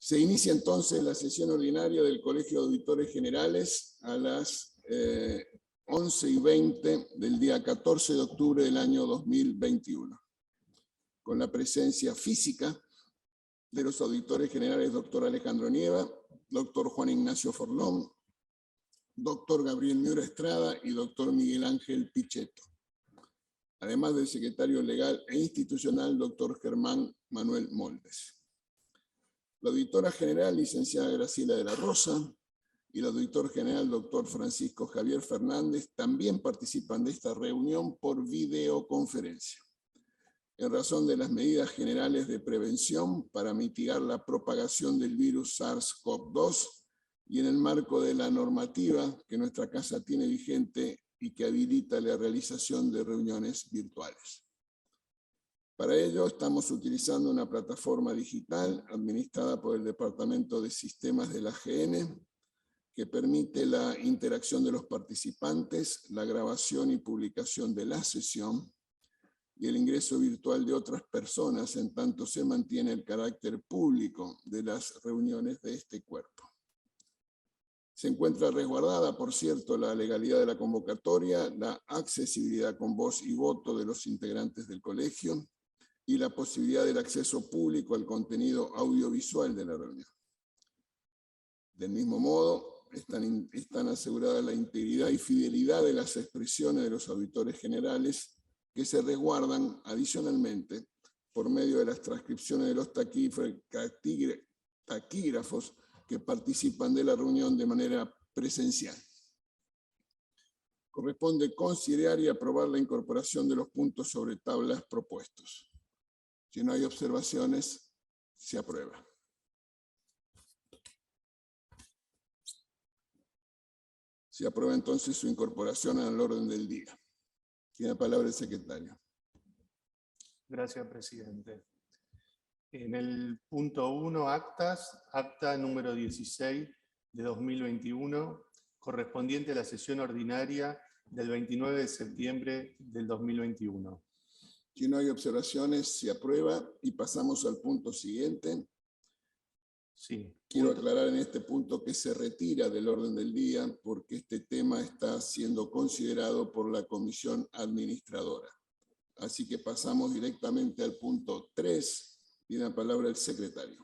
Se inicia entonces la sesión ordinaria del Colegio de Auditores Generales a las 11:20 del día 14 de octubre del año 2021, con la presencia física de los auditores generales doctor Alejandro Nieva, doctor Juan Ignacio Forlón, doctor Gabriel Miura Estrada y doctor Miguel Ángel Pichetto, además del secretario legal e institucional doctor Germán Manuel Moldes. La auditora general, licenciada Graciela de la Rosa, y el auditor general, doctor Francisco Javier Fernández, también participan de esta reunión por videoconferencia, en razón de las medidas generales de prevención para mitigar la propagación del virus SARS-CoV-2 y en el marco de la normativa que nuestra casa tiene vigente y que habilita la realización de reuniones virtuales. Para ello estamos utilizando una plataforma digital administrada por el Departamento de Sistemas de la AGN, que permite la interacción de los participantes, la grabación y publicación de la sesión y el ingreso virtual de otras personas, en tanto se mantiene el carácter público de las reuniones de este cuerpo. Se encuentra resguardada, por cierto, la legalidad de la convocatoria, la accesibilidad con voz y voto de los integrantes del colegio y la posibilidad del acceso público al contenido audiovisual de la reunión. Del mismo modo, están aseguradas la integridad y fidelidad de las expresiones de los auditores generales, que se resguardan adicionalmente por medio de las transcripciones de los taquígrafos que participan de la reunión de manera presencial. Corresponde considerar y aprobar la incorporación de los puntos sobre tablas propuestos. Si no hay observaciones, se aprueba. Se aprueba entonces su incorporación al orden del día. Tiene la palabra el secretario. Gracias, presidente. En el punto 1, actas, acta número 16 de 2021, correspondiente a la sesión ordinaria del 29 de septiembre del 2021. Si no hay observaciones, se aprueba y pasamos al punto siguiente. Sí. Quiero aclarar en este punto que se retira del orden del día porque este tema está siendo considerado por la comisión administradora. Así que pasamos directamente al punto 3. Tiene la palabra el secretario.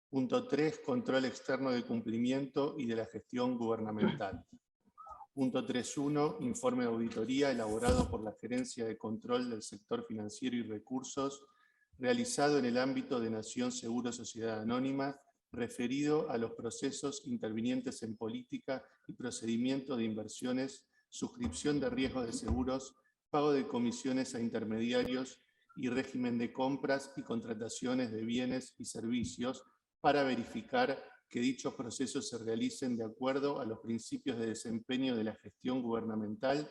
Punto 3, control externo de cumplimiento y de la gestión gubernamental. Punto 3.1, informe de auditoría elaborado por la Gerencia de Control del Sector Financiero y Recursos, realizado en el ámbito de Nación Seguro Sociedad Anónima, referido a los procesos intervinientes en política y procedimiento de inversiones, suscripción de riesgos de seguros, pago de comisiones a intermediarios y régimen de compras y contrataciones de bienes y servicios para verificar que dichos procesos se realicen de acuerdo a los principios de desempeño de la gestión gubernamental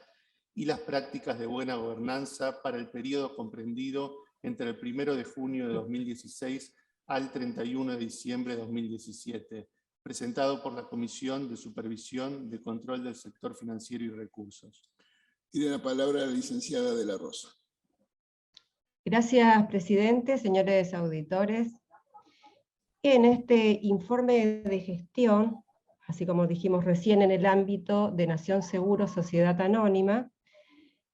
y las prácticas de buena gobernanza para el periodo comprendido entre el 1 de junio de 2016 al 31 de diciembre de 2017, presentado por la Comisión de Supervisión de Control del Sector Financiero y Recursos. Tiene la palabra la licenciada de la Rosa. Gracias, presidente, señores auditores. En este informe de gestión, así como dijimos recién en el ámbito de Nación Seguro Sociedad Anónima,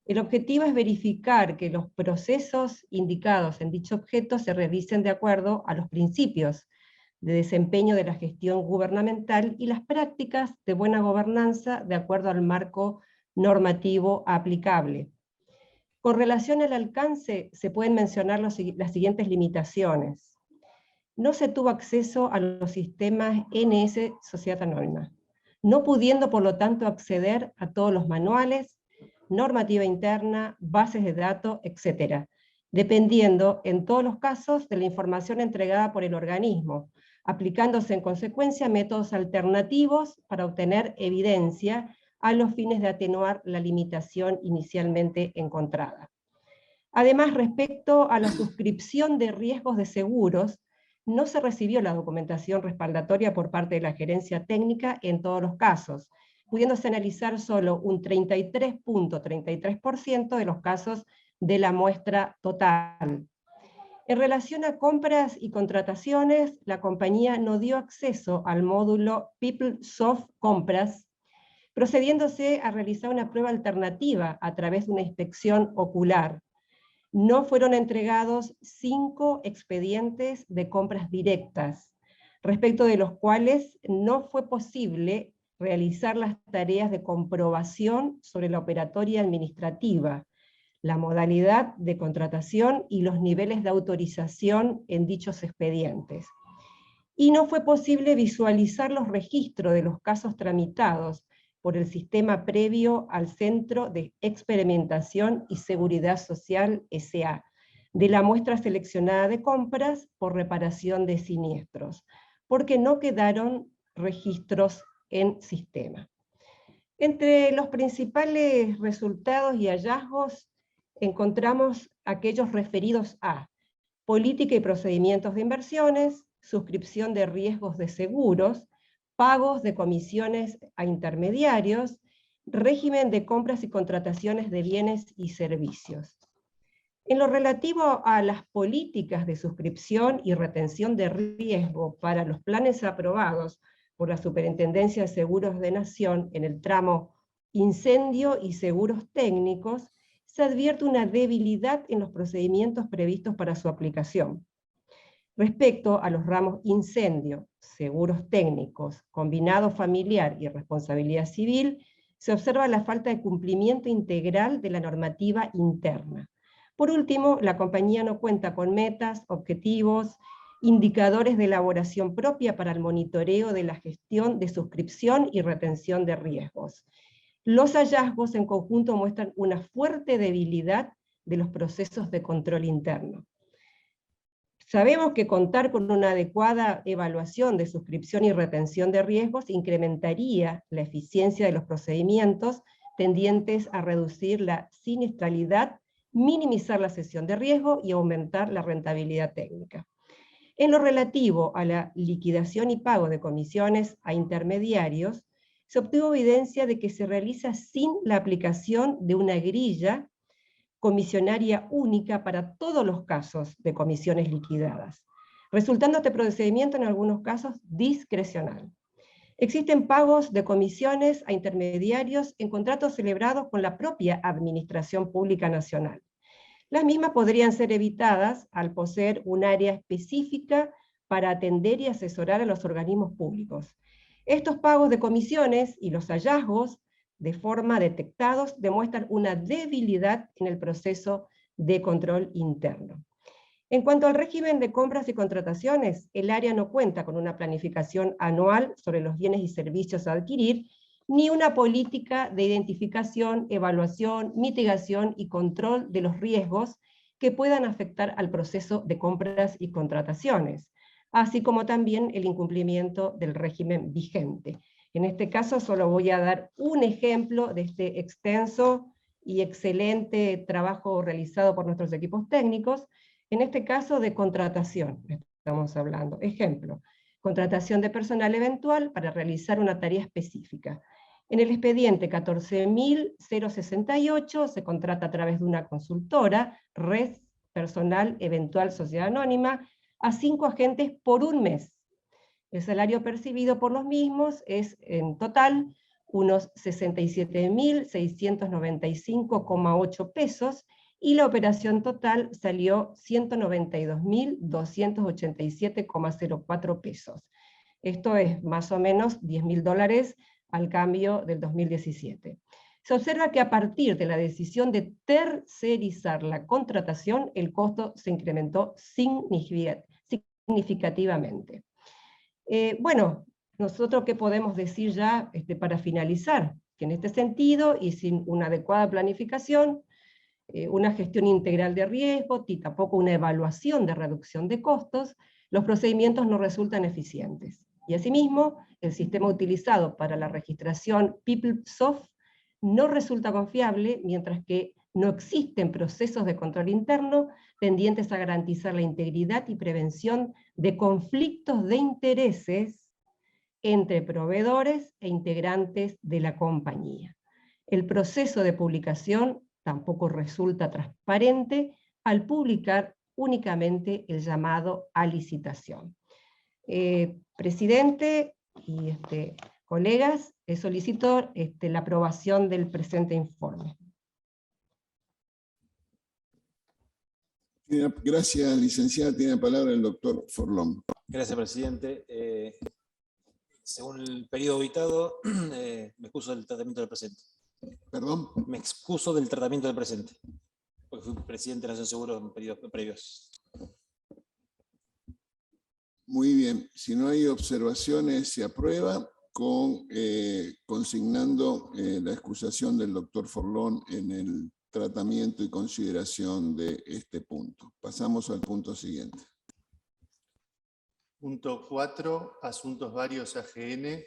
el objetivo es verificar que los procesos indicados en dicho objeto se realicen de acuerdo a los principios de desempeño de la gestión gubernamental y las prácticas de buena gobernanza de acuerdo al marco normativo aplicable. Con relación al alcance, se pueden mencionar las siguientes limitaciones. No se tuvo acceso a los sistemas NS Sociedad Anónima, no pudiendo por lo tanto acceder a todos los manuales, normativa interna, bases de datos, etc., dependiendo en todos los casos de la información entregada por el organismo, aplicándose en consecuencia métodos alternativos para obtener evidencia a los fines de atenuar la limitación inicialmente encontrada. Además, respecto a la suscripción de riesgos de seguros, no se recibió la documentación respaldatoria por parte de la gerencia técnica en todos los casos, pudiéndose analizar solo un 33.33% de los casos de la muestra total. En relación a compras y contrataciones, la compañía no dio acceso al módulo PeopleSoft Compras, procediéndose a realizar una prueba alternativa a través de una inspección ocular. No fueron entregados 5 expedientes de compras directas, respecto de los cuales no fue posible realizar las tareas de comprobación sobre la operatoria administrativa, la modalidad de contratación y los niveles de autorización en dichos expedientes. Y no fue posible visualizar los registros de los casos tramitados por el sistema previo al Centro de Experimentación y Seguridad Social S.A., de la muestra seleccionada de compras por reparación de siniestros, porque no quedaron registros en sistema. Entre los principales resultados y hallazgos encontramos aquellos referidos a política y procedimientos de inversiones, suscripción de riesgos de seguros, pagos de comisiones a intermediarios, régimen de compras y contrataciones de bienes y servicios. En lo relativo a las políticas de suscripción y retención de riesgo para los planes aprobados por la Superintendencia de Seguros de Nación en el tramo incendio y seguros técnicos, se advierte una debilidad en los procedimientos previstos para su aplicación. Respecto a los ramos incendio, seguros técnicos, combinado familiar y responsabilidad civil, se observa la falta de cumplimiento integral de la normativa interna. Por último, la compañía no cuenta con metas, objetivos, indicadores de elaboración propia para el monitoreo de la gestión de suscripción y retención de riesgos. Los hallazgos en conjunto muestran una fuerte debilidad de los procesos de control interno. Sabemos que contar con una adecuada evaluación de suscripción y retención de riesgos incrementaría la eficiencia de los procedimientos tendientes a reducir la siniestralidad, minimizar la cesión de riesgo y aumentar la rentabilidad técnica. En lo relativo a la liquidación y pago de comisiones a intermediarios, se obtuvo evidencia de que se realiza sin la aplicación de una grilla comisionaria única para todos los casos de comisiones liquidadas, resultando este procedimiento en algunos casos discrecional. Existen pagos de comisiones a intermediarios en contratos celebrados con la propia Administración Pública Nacional. Las mismas podrían ser evitadas al poseer un área específica para atender y asesorar a los organismos públicos. Estos pagos de comisiones y los hallazgos de forma detectados demuestran una debilidad en el proceso de control interno. En cuanto al régimen de compras y contrataciones, el área no cuenta con una planificación anual sobre los bienes y servicios a adquirir, ni una política de identificación, evaluación, mitigación y control de los riesgos que puedan afectar al proceso de compras y contrataciones, así como también el incumplimiento del régimen vigente. En este caso solo voy a dar un ejemplo de este extenso y excelente trabajo realizado por nuestros equipos técnicos, en este caso de contratación, estamos hablando. Ejemplo, contratación de personal eventual para realizar una tarea específica. En el expediente 14.068 se contrata a través de una consultora, Red Personal Eventual Sociedad Anónima, a 5 agentes por un mes. El salario percibido por los mismos es en total unos 67.695,8 pesos, y la operación total salió 192.287,04 pesos. Esto es más o menos $10.000 al cambio del 2017. Se observa que a partir de la decisión de tercerizar la contratación, el costo se incrementó significativamente. Bueno, nosotros qué podemos decir ya para finalizar, que en este sentido y sin una adecuada planificación, una gestión integral de riesgo, y tampoco una evaluación de reducción de costos, los procedimientos no resultan eficientes. Y asimismo, el sistema utilizado para la registración PeopleSoft no resulta confiable, mientras que no existen procesos de control interno tendientes a garantizar la integridad y prevención de conflictos de intereses entre proveedores e integrantes de la compañía. El proceso de publicación tampoco resulta transparente al publicar únicamente el llamado a licitación. Presidente y colegas, solicito la aprobación del presente informe. Gracias, licenciada. Tiene la palabra el doctor Forlón. Gracias, presidente. Según el periodo auditado, me excuso del tratamiento del presente. ¿Perdón? Me excuso del tratamiento del presente, porque fui presidente de la Nación Seguro en periodos previos. Muy bien. Si no hay observaciones, se aprueba consignando la excusación del doctor Forlón en el tratamiento y consideración de este punto. Pasamos al punto siguiente. Punto 4, asuntos varios AGN,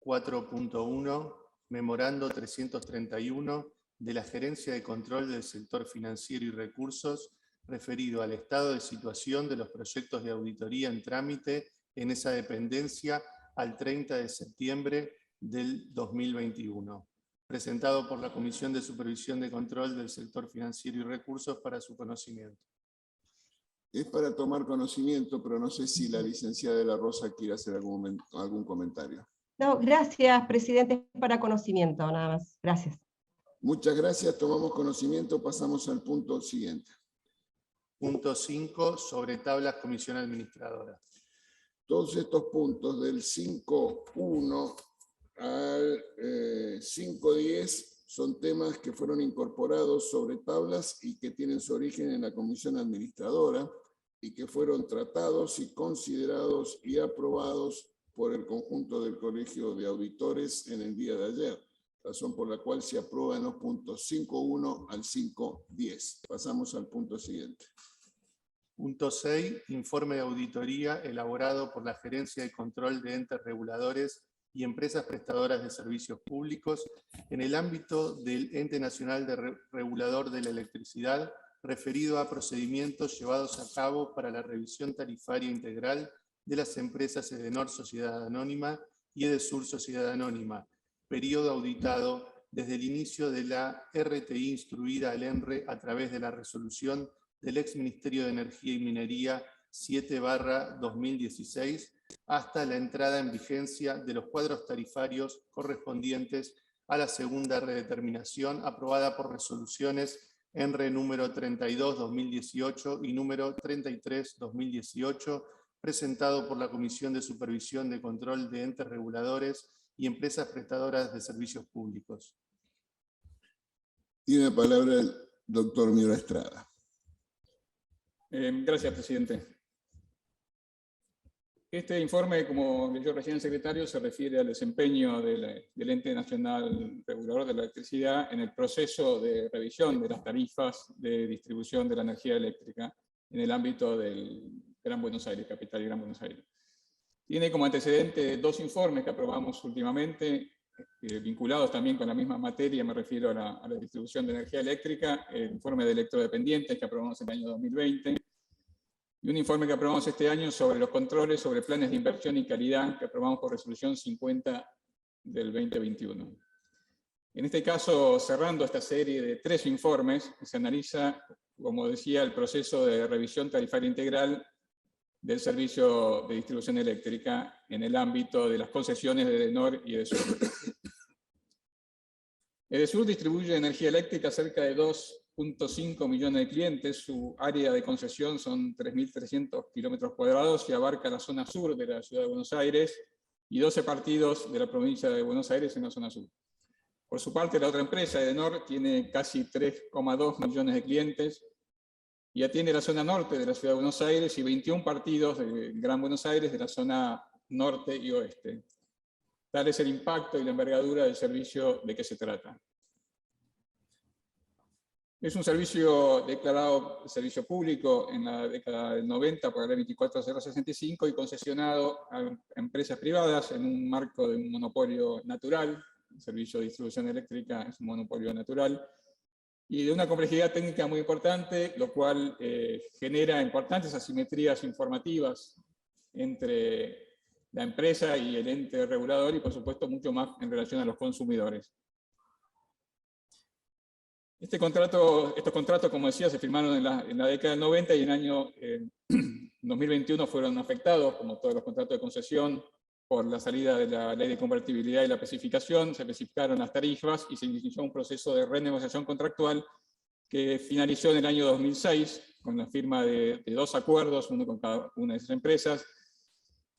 4.1, memorando 331 de la Gerencia de Control del Sector Financiero y Recursos, referido al estado de situación de los proyectos de auditoría en trámite en esa dependencia al 30 de septiembre del 2021, presentado por la Comisión de Supervisión de Control del Sector Financiero y Recursos para su conocimiento. Es para tomar conocimiento, pero no sé si la licenciada de la Rosa quiere hacer algún comentario. No, gracias, presidente, para conocimiento, nada más. Gracias. Muchas gracias, tomamos conocimiento, pasamos al punto siguiente. Punto 5, sobre tablas comisión administradora. Todos estos puntos del 5.1 al 5.10 son temas que fueron incorporados sobre tablas y que tienen su origen en la comisión administradora y que fueron tratados y considerados y aprobados por el conjunto del Colegio de Auditores en el día de ayer, razón por la cual se aprueban los puntos 5.1 al 5.10. Pasamos al punto siguiente. Punto 6, informe de auditoría elaborado por la Gerencia de Control de Entes Reguladores y Empresas Prestadoras de Servicios Públicos en el ámbito del Ente Nacional Regulador de la Electricidad, referido a procedimientos llevados a cabo para la revisión tarifaria integral de las empresas Edenor Sociedad Anónima y Edesur Sociedad Anónima, periodo auditado desde el inicio de la RTI instruida al ENRE a través de la resolución del ex Ministerio de Energía y Minería 7/2016 hasta la entrada en vigencia de los cuadros tarifarios correspondientes a la segunda redeterminación aprobada por resoluciones ENRE número 32/2018 y número 33/2018, presentado por la Comisión de Supervisión de Control de Entes Reguladores y Empresas Prestadoras de Servicios Públicos. Tiene la palabra el doctor Miro Estrada. Gracias, presidente. Este informe, como leyó recién el secretario, se refiere al desempeño del Ente Nacional Regulador de la Electricidad en el proceso de revisión de las tarifas de distribución de la energía eléctrica en el ámbito del Gran Buenos Aires, capital y Gran Buenos Aires. Tiene como antecedente 2 informes que aprobamos últimamente, vinculados también con la misma materia, me refiero a la distribución de energía eléctrica, el informe de electrodependientes que aprobamos en el año 2020, y un informe que aprobamos este año sobre los controles sobre planes de inversión y calidad que aprobamos por resolución 50 del 2021. En este caso, cerrando esta serie de 3 informes, se analiza, como decía, el proceso de revisión tarifaria integral del servicio de distribución eléctrica en el ámbito de las concesiones de Edenor y Edesur. Edesur distribuye energía eléctrica a cerca de 2.5 millones de clientes. Su área de concesión son 3.300 kilómetros cuadrados y abarca la zona sur de la ciudad de Buenos Aires y 12 partidos de la provincia de Buenos Aires en la zona sur. Por su parte, la otra empresa, Edenor, tiene casi 3,2 millones de clientes y atiende la zona norte de la ciudad de Buenos Aires y 21 partidos de Gran Buenos Aires de la zona norte y oeste. Tal es el impacto y la envergadura del servicio de que se trata. Es un servicio declarado servicio público en la década del 90 por la ley 24065 y concesionado a empresas privadas en un marco de un monopolio natural. El servicio de distribución eléctrica es un monopolio natural y de una complejidad técnica muy importante, lo cual genera importantes asimetrías informativas entre la empresa y el ente regulador y, por supuesto, mucho más en relación a los consumidores. Estos contratos, como decía, se firmaron en la década del 90 y en el año 2021 fueron afectados, como todos los contratos de concesión, por la salida de la ley de convertibilidad y la especificación. Se especificaron las tarifas y se inició un proceso de renegociación contractual que finalizó en el año 2006 con la firma de 2 acuerdos, uno con cada una de esas empresas,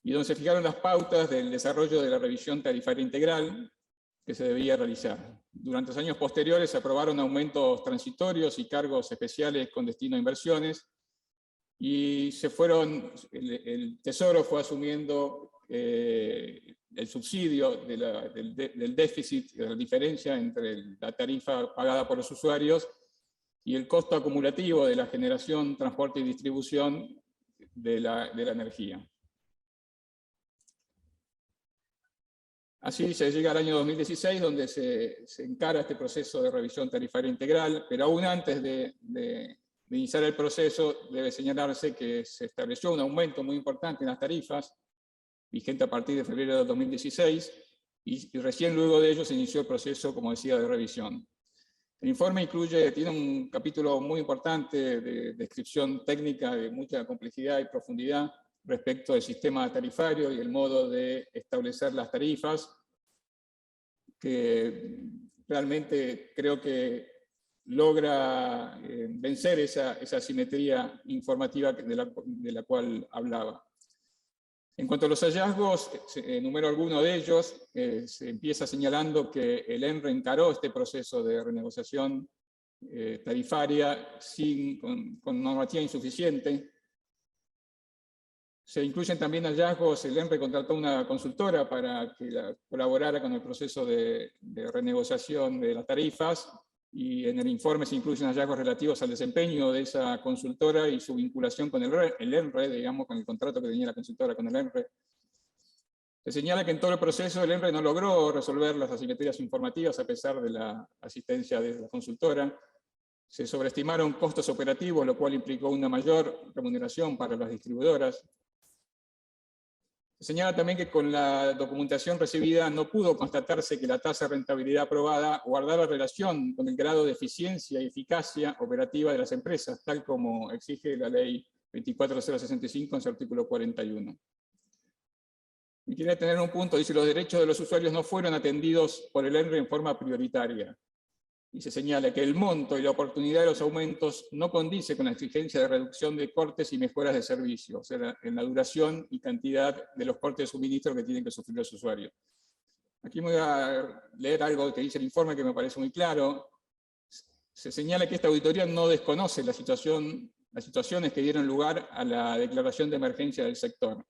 y donde se fijaron las pautas del desarrollo de la revisión tarifaria integral que se debía realizar. Durante los años posteriores se aprobaron aumentos transitorios y cargos especiales con destino a inversiones, y el Tesoro fue asumiendo el subsidio del déficit, de la diferencia entre la tarifa pagada por los usuarios y el costo acumulativo de la generación, transporte y distribución de la energía. Así se llega al año 2016, donde se encara este proceso de revisión tarifaria integral, pero aún antes de iniciar el proceso debe señalarse que se estableció un aumento muy importante en las tarifas, vigente a partir de febrero de 2016, y recién luego de ello se inició el proceso, como decía, de revisión. El informe tiene un capítulo muy importante de descripción técnica de mucha complejidad y profundidad respecto del sistema tarifario y el modo de establecer las tarifas, que realmente creo que logra vencer esa asimetría informativa de la cual hablaba. En cuanto a los hallazgos, enumero algunos de ellos. Se empieza señalando que el ENRE encaró este proceso de renegociación tarifaria con normativa insuficiente. Se incluyen también hallazgos. El ENRE contrató una consultora para que colaborara con el proceso de renegociación de las tarifas, y en el informe se incluyen hallazgos relativos al desempeño de esa consultora y su vinculación con el ENRE, digamos, con el contrato que tenía la consultora con el ENRE. Se señala que en todo el proceso el ENRE no logró resolver las asimetrías informativas a pesar de la asistencia de la consultora. Se sobreestimaron costos operativos, lo cual implicó una mayor remuneración para las distribuidoras. Se señala también que con la documentación recibida no pudo constatarse que la tasa de rentabilidad aprobada guardara relación con el grado de eficiencia y eficacia operativa de las empresas, tal como exige la ley 24065 en su artículo 41. Y quiere tener un punto, dice: los derechos de los usuarios no fueron atendidos por el ENRE en forma prioritaria. Y se señala que el monto y la oportunidad de los aumentos no condice con la exigencia de reducción de cortes y mejoras de servicio, o sea, en la duración y cantidad de los cortes de suministro que tienen que sufrir los usuarios. Aquí me voy a leer algo que dice el informe que me parece muy claro. Se señala que esta auditoría no desconoce las situaciones que dieron lugar a la declaración de emergencia del sector.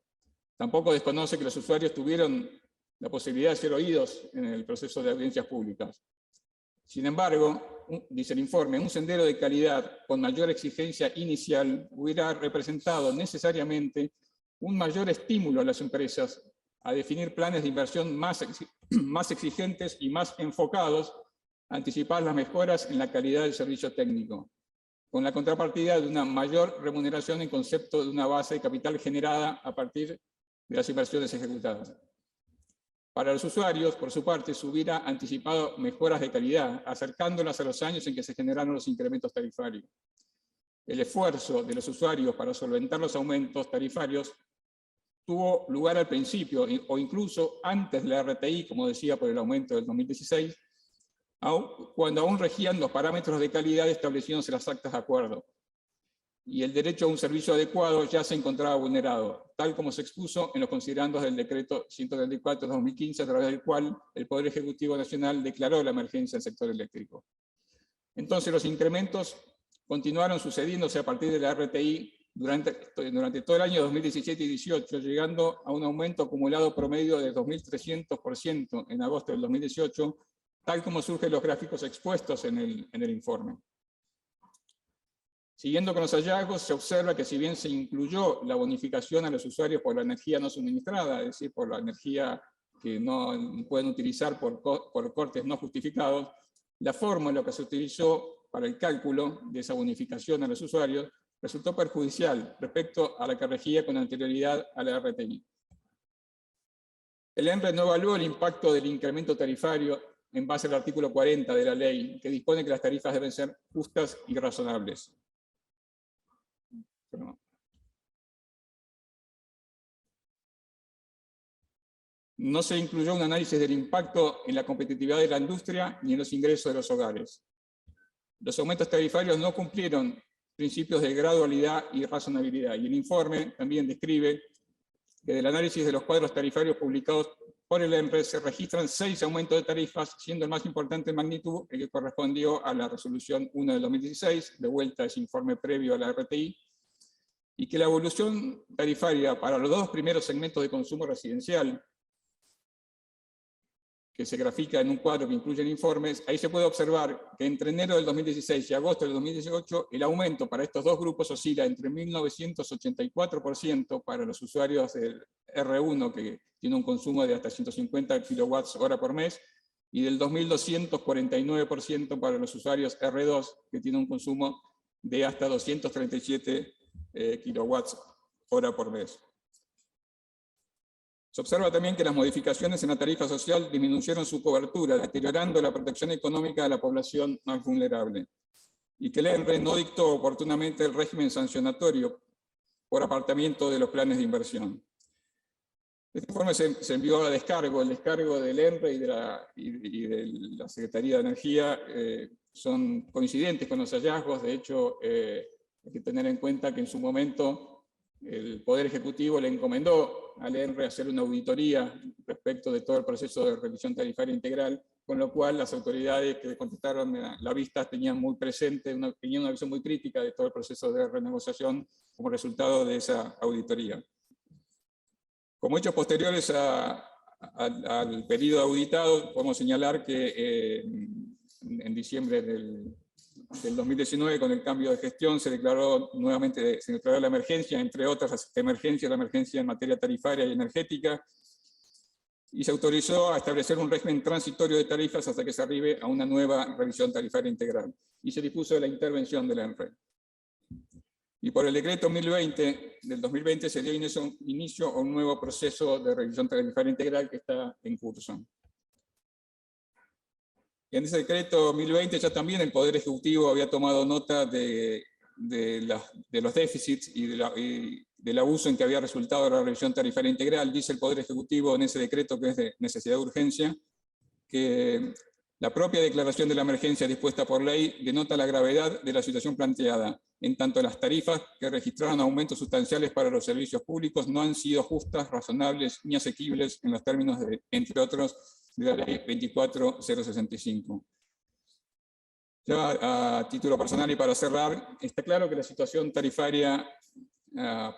Tampoco desconoce que los usuarios tuvieron la posibilidad de ser oídos en el proceso de audiencias públicas. Sin embargo, dice el informe, un sendero de calidad con mayor exigencia inicial hubiera representado necesariamente un mayor estímulo a las empresas a definir planes de inversión más exigentes y más enfocados a anticipar las mejoras en la calidad del servicio técnico, con la contrapartida de una mayor remuneración en concepto de una base de capital generada a partir de las inversiones ejecutadas. Para los usuarios, por su parte, se hubiera anticipado mejoras de calidad, acercándolas a los años en que se generaron los incrementos tarifarios. El esfuerzo de los usuarios para solventar los aumentos tarifarios tuvo lugar al principio, o incluso antes de la RTI, como decía, por el aumento del 2016, cuando aún regían los parámetros de calidad establecidos en las actas de acuerdo, y el derecho a un servicio adecuado ya se encontraba vulnerado, tal como se expuso en los considerandos del decreto 134/2015, a través del cual el Poder Ejecutivo Nacional declaró la emergencia del sector eléctrico. Entonces los incrementos continuaron sucediéndose a partir de la RTI durante todo el año 2017 y 2018, llegando a un aumento acumulado promedio de 2.300% en agosto del 2018, tal como surgen los gráficos expuestos en el informe. Siguiendo con los hallazgos, se observa que si bien se incluyó la bonificación a los usuarios por la energía no suministrada, es decir, por la energía que no pueden utilizar por cortes no justificados, la fórmula que se utilizó para el cálculo de esa bonificación a los usuarios resultó perjudicial respecto a la que regía con anterioridad a la RTI. El ENRE no evaluó el impacto del incremento tarifario en base al artículo 40 de la ley, que dispone que las tarifas deben ser justas y razonables. Perdón. No se incluyó un análisis del impacto en la competitividad de la industria ni en los ingresos de los hogares. Los aumentos tarifarios no cumplieron principios de gradualidad y razonabilidad, y el informe también describe que del análisis de los cuadros tarifarios publicados por el ENRE se registran 6 aumentos de tarifas, siendo el más importante en magnitud el que correspondió a la resolución 1 del 2016, de vuelta ese informe previo a la RTI, y que la evolución tarifaria para los 2 primeros segmentos de consumo residencial, que se grafica en un cuadro que incluye informes, ahí se puede observar que entre enero del 2016 y agosto del 2018, el aumento para estos 2 grupos oscila entre 1984% para los usuarios del R1, que tiene un consumo de hasta 150 kWh por mes, y del 2249% para los usuarios R2, que tiene un consumo de hasta 237 kWh por mes. Se observa también que las modificaciones en la tarifa social disminuyeron su cobertura, deteriorando la protección económica de la población más vulnerable, y que el ENRE no dictó oportunamente el régimen sancionatorio por apartamiento de los planes de inversión. Este informe se envió a descargo. El descargo del ENRE y de la Secretaría de Energía son coincidentes con los hallazgos. De hecho, hay que tener en cuenta que en su momento el Poder Ejecutivo le encomendó al ENRE hacer una auditoría respecto de todo el proceso de revisión tarifaria integral, con lo cual las autoridades que contestaron la vista tenían muy presente, tenían una visión muy crítica de todo el proceso de renegociación como resultado de esa auditoría. Como hechos posteriores al periodo auditado, podemos señalar que en diciembre del 2019, con el cambio de gestión, se declaró nuevamente la emergencia, entre otras emergencias, la emergencia en materia tarifaria y energética, y se autorizó a establecer un régimen transitorio de tarifas hasta que se arribe a una nueva revisión tarifaria integral, y se dispuso la intervención de la ENRE. Y por el decreto 1020 del 2020 se dio inicio a un nuevo proceso de revisión tarifaria integral que está en curso. En ese decreto 1020 ya también el Poder Ejecutivo había tomado nota de los déficits y del abuso en que había resultado la revisión tarifaria integral. Dice el Poder Ejecutivo en ese decreto, que es de necesidad de urgencia, que la propia declaración de la emergencia dispuesta por ley denota la gravedad de la situación planteada, en tanto las tarifas que registraron aumentos sustanciales para los servicios públicos no han sido justas, razonables ni asequibles en los términos de, entre otros, de la ley 24065. Ya a título personal y para cerrar, está claro que la situación tarifaria a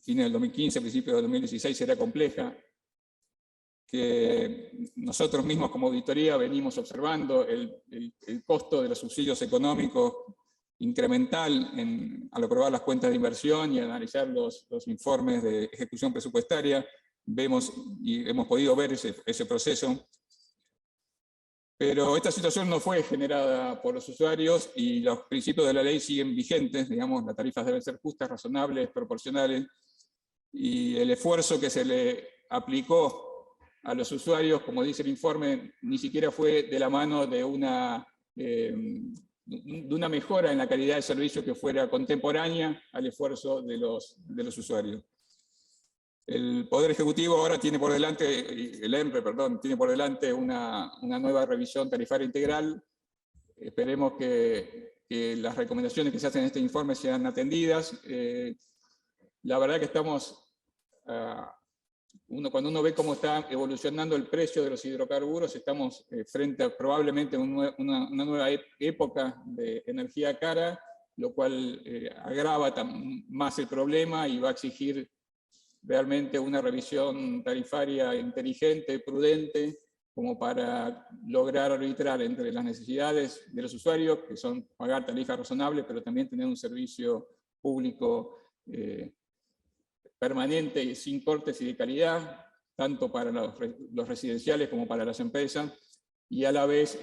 fines del 2015, principios del 2016 era compleja, que nosotros mismos como auditoría venimos observando el costo de los subsidios económicos incremental al aprobar las cuentas de inversión y analizar los informes de ejecución presupuestaria. Vemos y hemos podido ver ese proceso. Pero esta situación no fue generada por los usuarios y los principios de la ley siguen vigentes. Digamos, las tarifas deben ser justas, razonables, proporcionales, y el esfuerzo que se le aplicó a los usuarios, como dice el informe, ni siquiera fue de la mano de una mejora en la calidad de servicio que fuera contemporánea al esfuerzo de los usuarios. El Poder Ejecutivo ahora tiene por delante, el ENRE, perdón, tiene por delante una nueva revisión tarifaria integral. Esperemos que las recomendaciones que se hacen en este informe sean atendidas. La verdad que estamos, cuando uno ve cómo está evolucionando el precio de los hidrocarburos, estamos frente a probablemente una nueva época de energía cara, lo cual agrava más el problema y va a exigir realmente una revisión tarifaria inteligente, prudente, como para lograr arbitrar entre las necesidades de los usuarios, que son pagar tarifas razonables, pero también tener un servicio público permanente y sin cortes y de calidad, tanto para los residenciales como para las empresas, y a la vez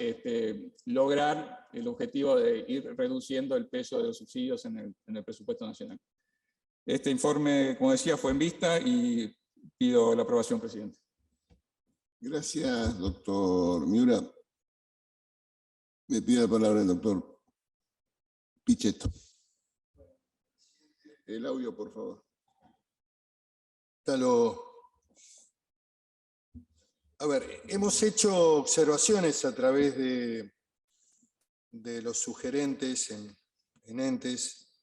lograr el objetivo de ir reduciendo el peso de los subsidios en el presupuesto nacional. Este informe, como decía, fue en vista y pido la aprobación, presidente. Gracias, doctor Miura. Me pide la palabra el doctor Pichetto. El audio, por favor. A ver, hemos hecho observaciones a través de los sugerentes en entes,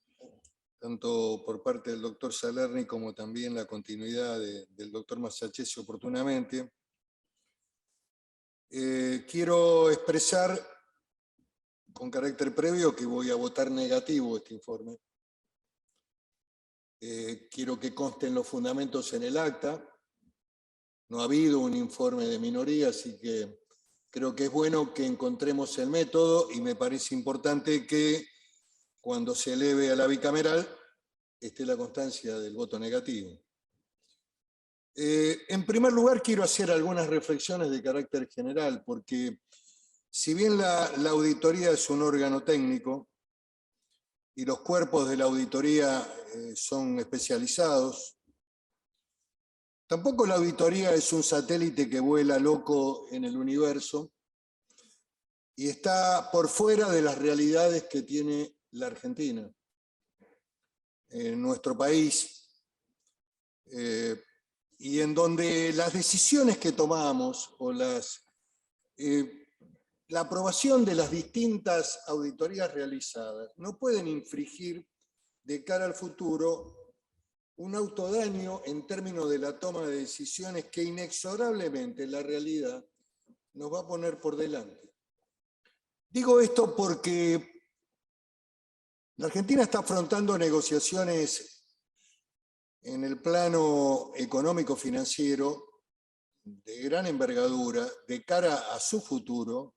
tanto por parte del doctor Salerni como también la continuidad del doctor Masachesi oportunamente. Quiero expresar con carácter previo que voy a votar negativo este informe. Quiero que consten los fundamentos en el acta. No ha habido un informe de minoría, así que creo que es bueno que encontremos el método y me parece importante que cuando se eleve a la bicameral esté la constancia del voto negativo. En primer lugar, quiero hacer algunas reflexiones de carácter general, porque si bien la auditoría es un órgano técnico y los cuerpos de la auditoría son especializados, tampoco la auditoría es un satélite que vuela loco en el universo y está por fuera de las realidades que tiene la Argentina. En nuestro país, y en donde las decisiones que tomamos o la aprobación de las distintas auditorías realizadas no pueden infringir de cara al futuro un autodaño en términos de la toma de decisiones que inexorablemente la realidad nos va a poner por delante. Digo esto porque la Argentina está afrontando negociaciones en el plano económico-financiero de gran envergadura de cara a su futuro.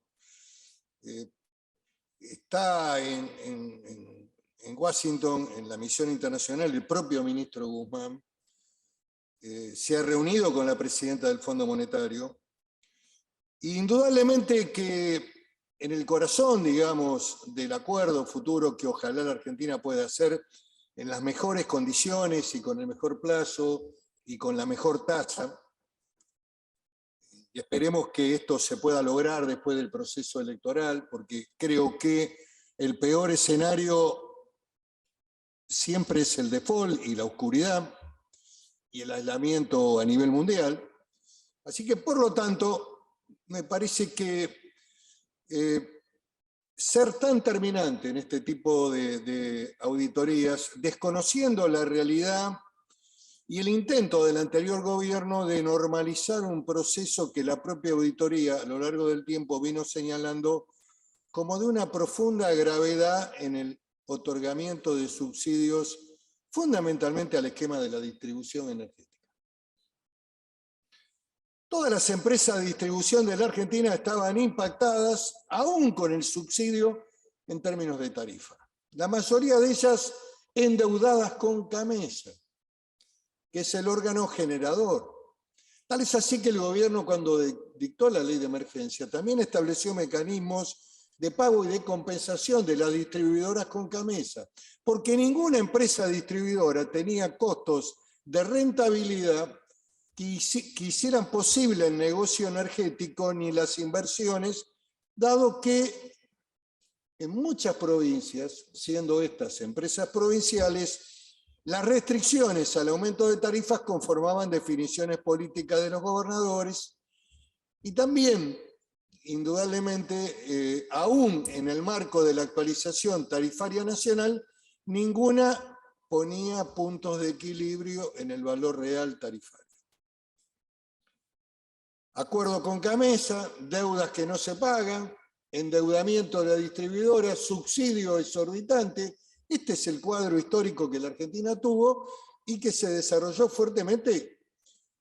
Está en Washington, en la misión internacional, el propio ministro Guzmán se ha reunido con la presidenta del Fondo Monetario. Indudablemente que en el corazón, digamos, del acuerdo futuro que ojalá la Argentina pueda hacer en las mejores condiciones y con el mejor plazo y con la mejor tasa, y esperemos que esto se pueda lograr después del proceso electoral, porque creo que el peor escenario siempre es el default y la oscuridad y el aislamiento a nivel mundial. Así que, por lo tanto, me parece que ser tan terminante en este tipo de auditorías, desconociendo la realidad y el intento del anterior gobierno de normalizar un proceso que la propia auditoría a lo largo del tiempo vino señalando como de una profunda gravedad en el otorgamiento de subsidios fundamentalmente al esquema de la distribución energética. Todas las empresas de distribución de la Argentina estaban impactadas, aún con el subsidio, en términos de tarifa. La mayoría de ellas endeudadas con CAMESA, que es el órgano generador. Tal es así que el gobierno, cuando dictó la ley de emergencia, también estableció mecanismos de pago y de compensación de las distribuidoras con CAMESA, porque ninguna empresa distribuidora tenía costos de rentabilidad que hicieran posible el negocio energético ni las inversiones, dado que en muchas provincias, siendo estas empresas provinciales, las restricciones al aumento de tarifas conformaban definiciones políticas de los gobernadores y también, indudablemente, aún en el marco de la actualización tarifaria nacional, ninguna ponía puntos de equilibrio en el valor real tarifario. Acuerdo con CAMESA, deudas que no se pagan, endeudamiento de la distribuidora, subsidio exorbitante. Este es el cuadro histórico que la Argentina tuvo y que se desarrolló fuertemente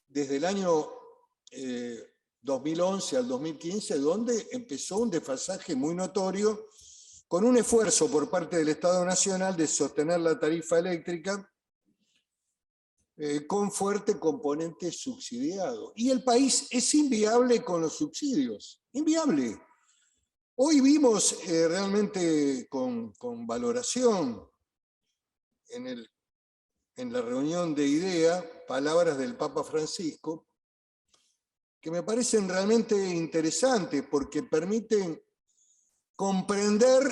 desde el año 2011 al 2015, donde empezó un desfasaje muy notorio con un esfuerzo por parte del Estado Nacional de sostener la tarifa eléctrica con fuerte componente subsidiado. Y el país es inviable con los subsidios, inviable. Hoy vimos realmente con valoración en la reunión de IDEA palabras del Papa Francisco que me parecen realmente interesantes porque permiten comprender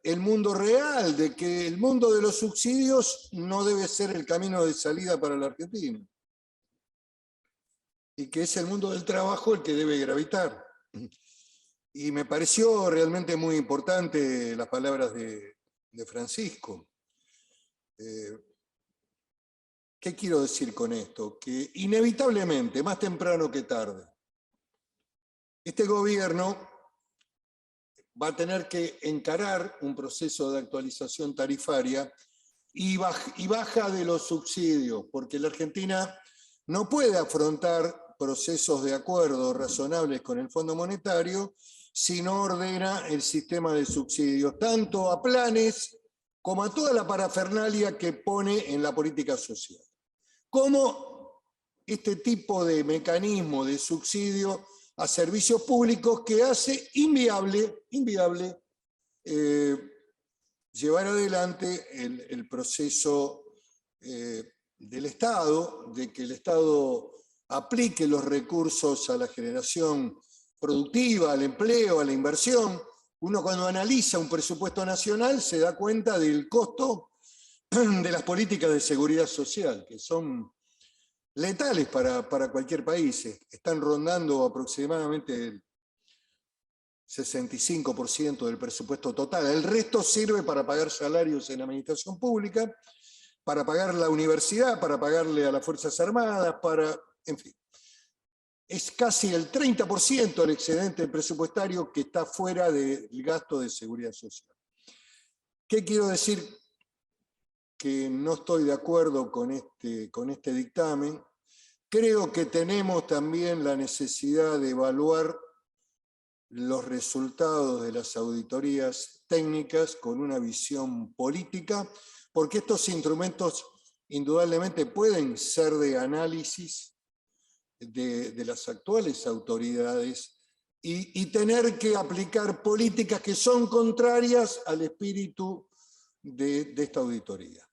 el mundo real, de que el mundo de los subsidios no debe ser el camino de salida para la Argentina, y que es el mundo del trabajo el que debe gravitar. Y me pareció realmente muy importante las palabras de Francisco. ¿Qué quiero decir con esto? Que inevitablemente, más temprano que tarde, este gobierno va a tener que encarar un proceso de actualización tarifaria y baja de los subsidios, porque la Argentina no puede afrontar procesos de acuerdo razonables con el Fondo Monetario si no ordena el sistema de subsidios, tanto a planes como a toda la parafernalia que pone en la política social. Como este tipo de mecanismo de subsidio a servicios públicos que hace inviable llevar adelante el proceso del Estado, de que el Estado aplique los recursos a la generación productiva, al empleo, a la inversión. Uno cuando analiza un presupuesto nacional se da cuenta del costo de las políticas de seguridad social, que son letales para cualquier país. Están rondando aproximadamente el 65% del presupuesto total. El resto sirve para pagar salarios en la administración pública, para pagar la universidad, para pagarle a las Fuerzas Armadas, en fin. Es casi el 30% del excedente presupuestario que está fuera del gasto de seguridad social. ¿Qué quiero decir? Que no estoy de acuerdo con este dictamen. Creo que tenemos también la necesidad de evaluar los resultados de las auditorías técnicas con una visión política, porque estos instrumentos indudablemente pueden ser de análisis de las actuales autoridades y tener que aplicar políticas que son contrarias al espíritu de esta auditoría.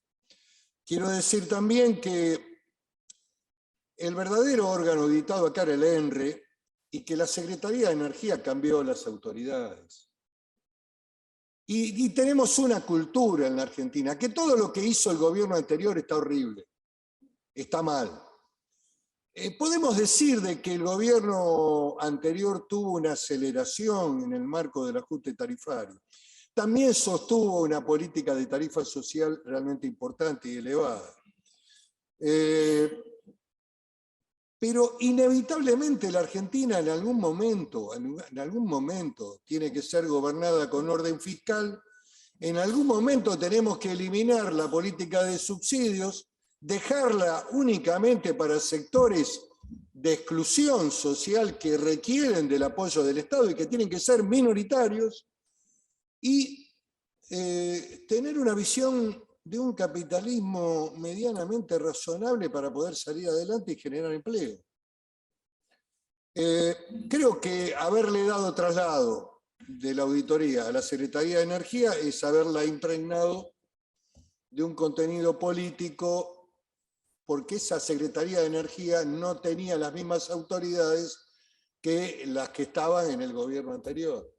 Quiero decir también que el verdadero órgano auditado acá era el ENRE y que la Secretaría de Energía cambió las autoridades. Y tenemos una cultura en la Argentina, que todo lo que hizo el gobierno anterior está horrible, está mal. Podemos decir de que el gobierno anterior tuvo una aceleración en el marco del ajuste tarifario. También sostuvo una política de tarifa social realmente importante y elevada. Pero inevitablemente la Argentina en algún momento tiene que ser gobernada con orden fiscal. En algún momento tenemos que eliminar la política de subsidios, dejarla únicamente para sectores de exclusión social que requieren del apoyo del Estado y que tienen que ser minoritarios, y tener una visión de un capitalismo medianamente razonable para poder salir adelante y generar empleo. Creo que haberle dado traslado de la auditoría a la Secretaría de Energía es haberla impregnado de un contenido político, porque esa Secretaría de Energía no tenía las mismas autoridades que las que estaban en el gobierno anterior.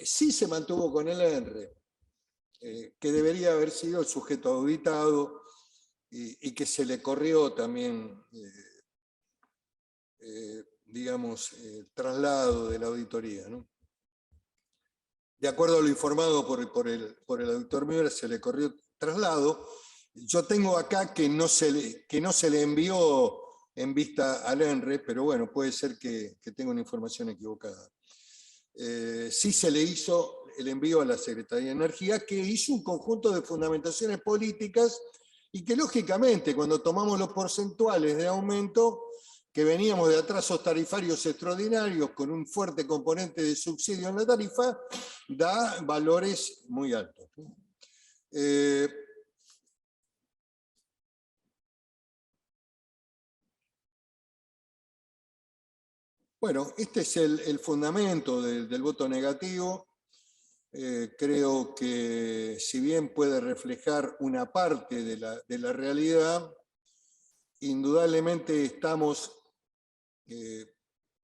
Sí se mantuvo con el ENRE, que debería haber sido el sujeto auditado y que se le corrió también, digamos, el traslado de la auditoría, ¿no? De acuerdo a lo informado por el auditor Müller, se le corrió traslado. Yo tengo acá que no se le envió en vista al ENRE, pero bueno, puede ser que tenga una información equivocada. Sí se le hizo el envío a la Secretaría de Energía, que hizo un conjunto de fundamentaciones políticas y que lógicamente cuando tomamos los porcentuales de aumento, que veníamos de atrasos tarifarios extraordinarios con un fuerte componente de subsidio en la tarifa, da valores muy altos. Bueno, este es el fundamento del voto negativo. Creo que si bien puede reflejar una parte de la realidad, indudablemente estamos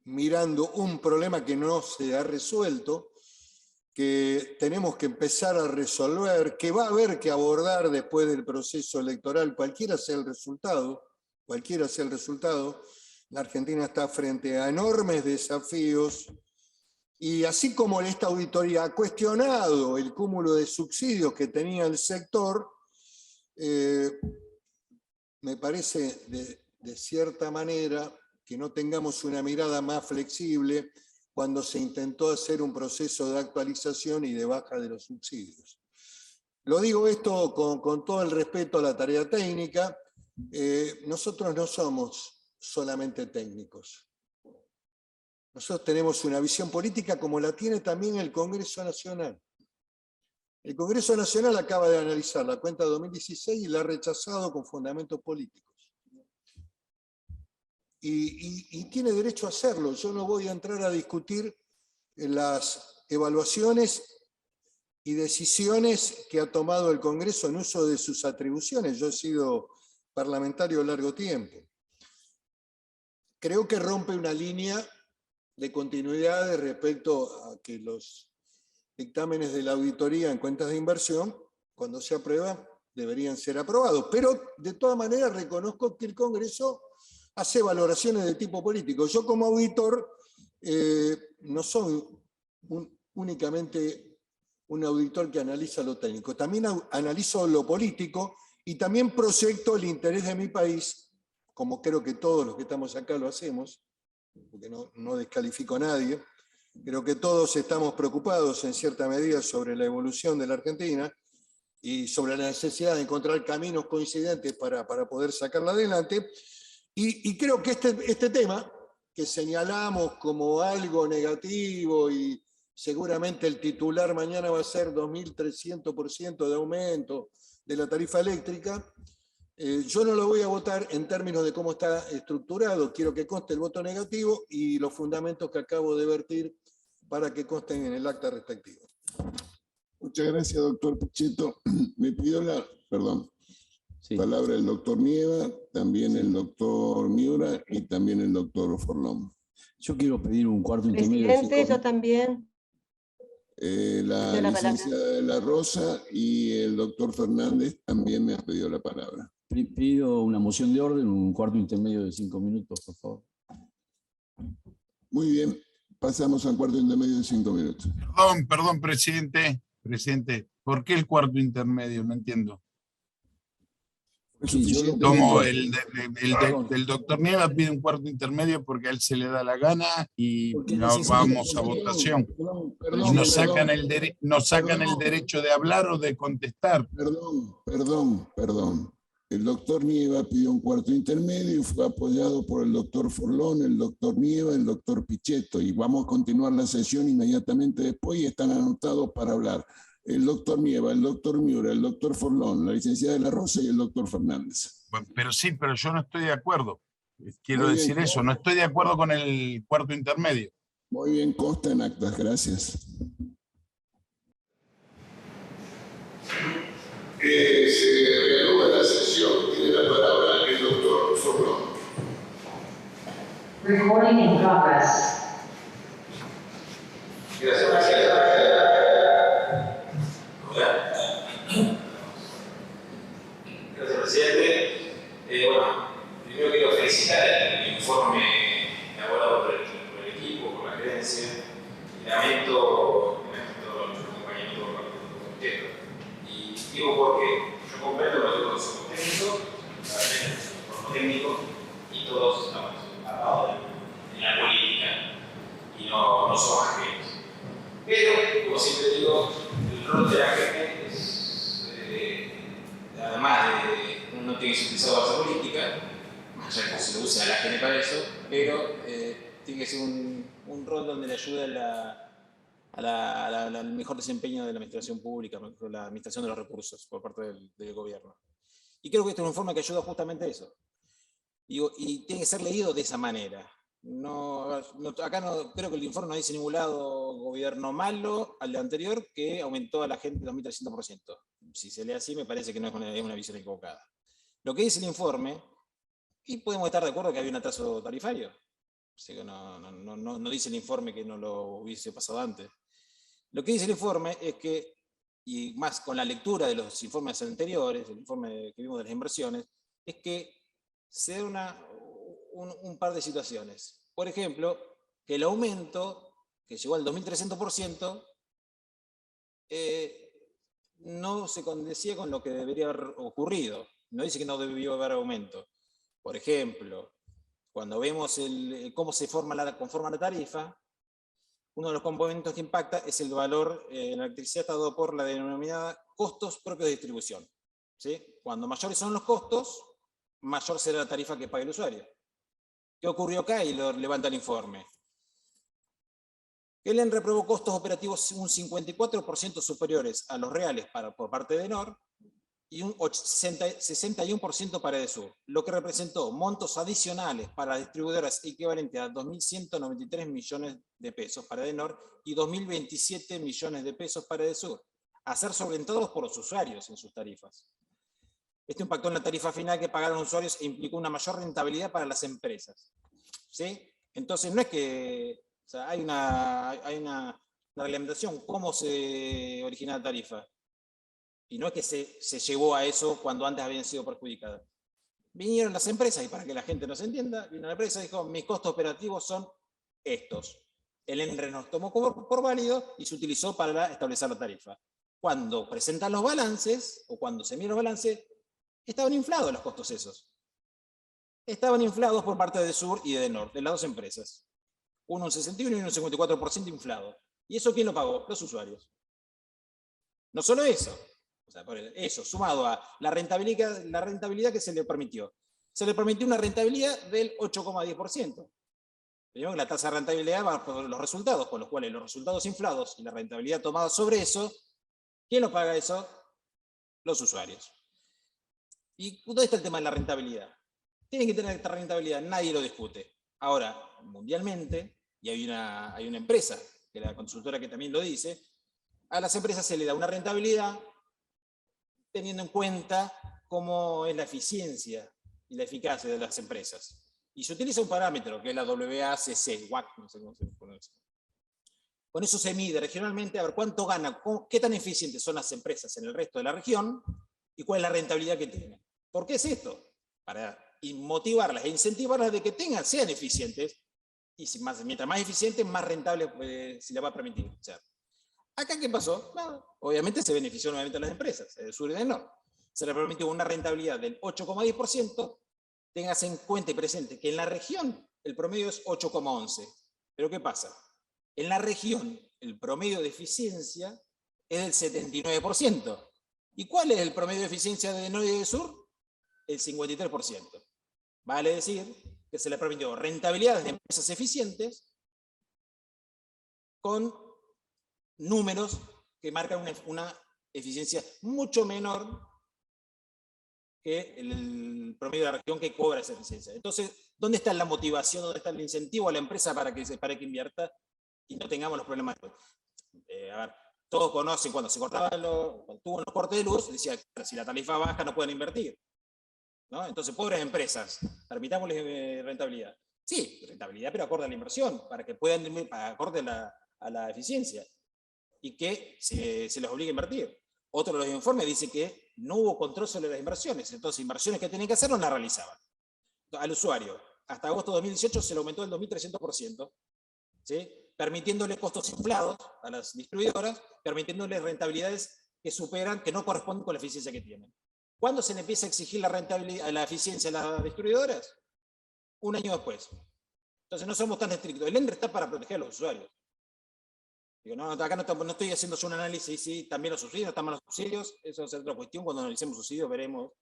mirando un problema que no se ha resuelto que tenemos que empezar a resolver, que va a haber que abordar después del proceso electoral, cualquiera sea el resultado, la Argentina está frente a enormes desafíos, y así como esta auditoría ha cuestionado el cúmulo de subsidios que tenía el sector, me parece de cierta manera que no tengamos una mirada más flexible cuando se intentó hacer un proceso de actualización y de baja de los subsidios. Lo digo esto con todo el respeto a la tarea técnica. Nosotros no somos solamente técnicos. Nosotros tenemos una visión política como la tiene también el Congreso Nacional. El Congreso Nacional acaba de analizar la cuenta de 2016 y la ha rechazado con fundamentos políticos. Y tiene derecho a hacerlo. Yo no voy a entrar a discutir las evaluaciones y decisiones que ha tomado el Congreso en uso de sus atribuciones. Yo he sido parlamentario largo tiempo. Creo que rompe una línea de continuidad respecto a que los dictámenes de la auditoría en cuentas de inversión, cuando se aprueban, deberían ser aprobados. Pero de todas maneras reconozco que el Congreso hace valoraciones de tipo político. Yo como auditor no soy únicamente un auditor que analiza lo técnico, también analizo lo político y también proyecto el interés de mi país, como creo que todos los que estamos acá lo hacemos, porque no descalifico a nadie. Creo que todos estamos preocupados en cierta medida sobre la evolución de la Argentina y sobre la necesidad de encontrar caminos coincidentes para poder sacarla adelante. Y creo que este tema, que señalamos como algo negativo y seguramente el titular mañana va a ser 2.300% de aumento de la tarifa eléctrica, yo no lo voy a votar en términos de cómo está estructurado. Quiero que conste el voto negativo y los fundamentos que acabo de vertir para que consten en el acta respectivo. Muchas gracias, doctor Pichetto. Me pidió palabra el doctor Nieva, también el doctor Miura y también el doctor Forlón. Yo quiero pedir un cuarto intermedio. Presidente, yo también. La licenciada de la Rosa y el doctor Fernández también me han pedido la palabra. Pido una moción de orden, un cuarto intermedio de 5 minutos, por favor. Muy bien, pasamos al cuarto intermedio de 5 minutos. Perdón, presidente. Presidente, ¿por qué el cuarto intermedio? No entiendo. Como el doctor Nieva pide un cuarto intermedio porque a él se le da la gana y no vamos a votación. Nos sacan el derecho de hablar o de contestar. Perdón. El doctor Nieva pidió un cuarto intermedio y fue apoyado por el doctor Forlón, el doctor Nieva, el doctor Pichetto. Y vamos a continuar la sesión inmediatamente después y están anotados para hablar el doctor Nieva, el doctor Miura, el doctor Forlón, la licenciada de la Rosa y el doctor Fernández. Bueno, pero yo no estoy de acuerdo. Quiero decir eso, no estoy de acuerdo con el cuarto intermedio. Muy bien, consta en actas, gracias. Se reanuda la sesión, tiene la palabra el doctor Forlón. Recording in progress. Gracias, presidente. Bueno, primero quiero felicitar el informe elaborado por el equipo, por la gerencia, y lamento nuestro acompañamiento con el comité. Y digo porque yo comprendo que todos somos técnicos, y todos estamos atados en la política y no somos ajenos. Pero, como siempre digo, el rol de la gente es, además de no tiene que ser utilizado para esa política, más allá de que se lo use a la gente para eso, pero tiene que ser un rol donde le ayude al mejor desempeño de la administración pública, la administración de los recursos por parte del gobierno. Y creo que este es un informe que ayuda justamente a eso. Y tiene que ser leído de esa manera. Acá creo que el informe no dice en ningún lado gobierno malo al anterior que aumentó a la gente 2.300%. Si se lee así me parece que no es una visión equivocada. Lo que dice el informe, y podemos estar de acuerdo que había un atraso tarifario. Así que no dice el informe que no lo hubiese pasado antes. Lo que dice el informe es que, y más con la lectura de los informes anteriores, el informe que vimos de las inversiones, es que se da un par de situaciones. Por ejemplo, que el aumento, que llegó al 2.300%, no se condecía con lo que debería haber ocurrido. No dice que no debió haber aumento. Por ejemplo, cuando vemos cómo se conforma la tarifa, uno de los componentes que impacta es el valor en la electricidad dado por la denominada costos propios de distribución. ¿Sí? Cuando mayores son los costos, mayor será la tarifa que paga el usuario. ¿Qué ocurrió acá? Y lo levanta el informe. El EN reprobó costos operativos un 54% superiores a los reales por parte de ENOR y un 61% para EDESUR, lo que representó montos adicionales para las distribuidoras equivalente a 2.193 millones de pesos para ENOR y 2.027 millones de pesos para EDESUR, a ser solventados por los usuarios en sus tarifas. Esto impactó en la tarifa final que pagaron los usuarios e implicó una mayor rentabilidad para las empresas. ¿Sí? Entonces no es que... O sea, hay una reglamentación, cómo se origina la tarifa. Y no es que se llevó a eso cuando antes habían sido perjudicadas. Vinieron las empresas, y para que la gente nos entienda, vino la empresa y dijo, mis costos operativos son estos. El ENRE nos tomó por válido y se utilizó para establecer la tarifa. Cuando presentan los balances, o cuando se miran los balances, estaban inflados los costos esos. Estaban inflados por parte de Sur y de Enor, de las dos empresas. Uno un 61 y uno un 54% inflado. ¿Y eso quién lo pagó? Los usuarios. No solo eso, o sea, eso sumado a la rentabilidad que se le permitió. Se le permitió una rentabilidad del 8,10%. Primero que la tasa de rentabilidad va por los resultados, con los cuales los resultados inflados y la rentabilidad tomada sobre eso, ¿quién lo paga eso? Los usuarios. ¿Y dónde está el tema de la rentabilidad? Tienen que tener esta rentabilidad, nadie lo discute. Ahora, mundialmente, y hay una empresa, que es la consultora que también lo dice, a las empresas se le da una rentabilidad teniendo en cuenta cómo es la eficiencia y la eficacia de las empresas. Y se utiliza un parámetro, que es la WACC, WACC, no sé cómo se pronuncia. Con eso se mide regionalmente, a ver cuánto gana, qué tan eficientes son las empresas en el resto de la región y cuál es la rentabilidad que tienen. ¿Por qué es esto? Para motivarlas e incentivarlas de que sean eficientes, y mientras más eficientes, más rentable se les va a permitir ser. ¿Acá qué pasó? No, obviamente se benefició nuevamente a las empresas, del sur y del norte. Se les permitió una rentabilidad del 8,10%, tengas en cuenta y presente que en la región el promedio es 8,11. ¿Pero qué pasa? En la región el promedio de eficiencia es del 79%. ¿Y cuál es el promedio de eficiencia de norte y de sur? El 53%. Vale decir que se le permitió rentabilidades de empresas eficientes con números que marcan una eficiencia mucho menor que el promedio de la región que cobra esa eficiencia. Entonces, ¿dónde está la motivación, dónde está el incentivo a la empresa para que invierta y no tengamos los problemas? A ver, todos conocen cuando se cortaban cuando tuvo los cortes de luz, decía, si la tarifa baja no pueden invertir. ¿No? Entonces, pobres empresas, permitámosles rentabilidad. Sí, rentabilidad, pero acorde a la inversión, para que puedan, acorde a la eficiencia, y que se les obligue a invertir. Otro de los informes dice que no hubo control sobre las inversiones, entonces inversiones que tenían que hacer no las realizaban. Al usuario, hasta agosto de 2018 se le aumentó el 2.300%, ¿sí? Permitiéndole costos inflados a las distribuidoras, permitiéndole rentabilidades que no corresponden con la eficiencia que tienen. ¿Cuándo se le empieza a exigir la rentabilidad, la eficiencia a las distribuidoras? Un año después. Entonces no somos tan estrictos. El ENRE está para proteger a los usuarios. Digo, no, acá no estoy haciendo un análisis si también los subsidios, están mal los subsidios. Eso es otra cuestión. Cuando analicemos subsidios veremos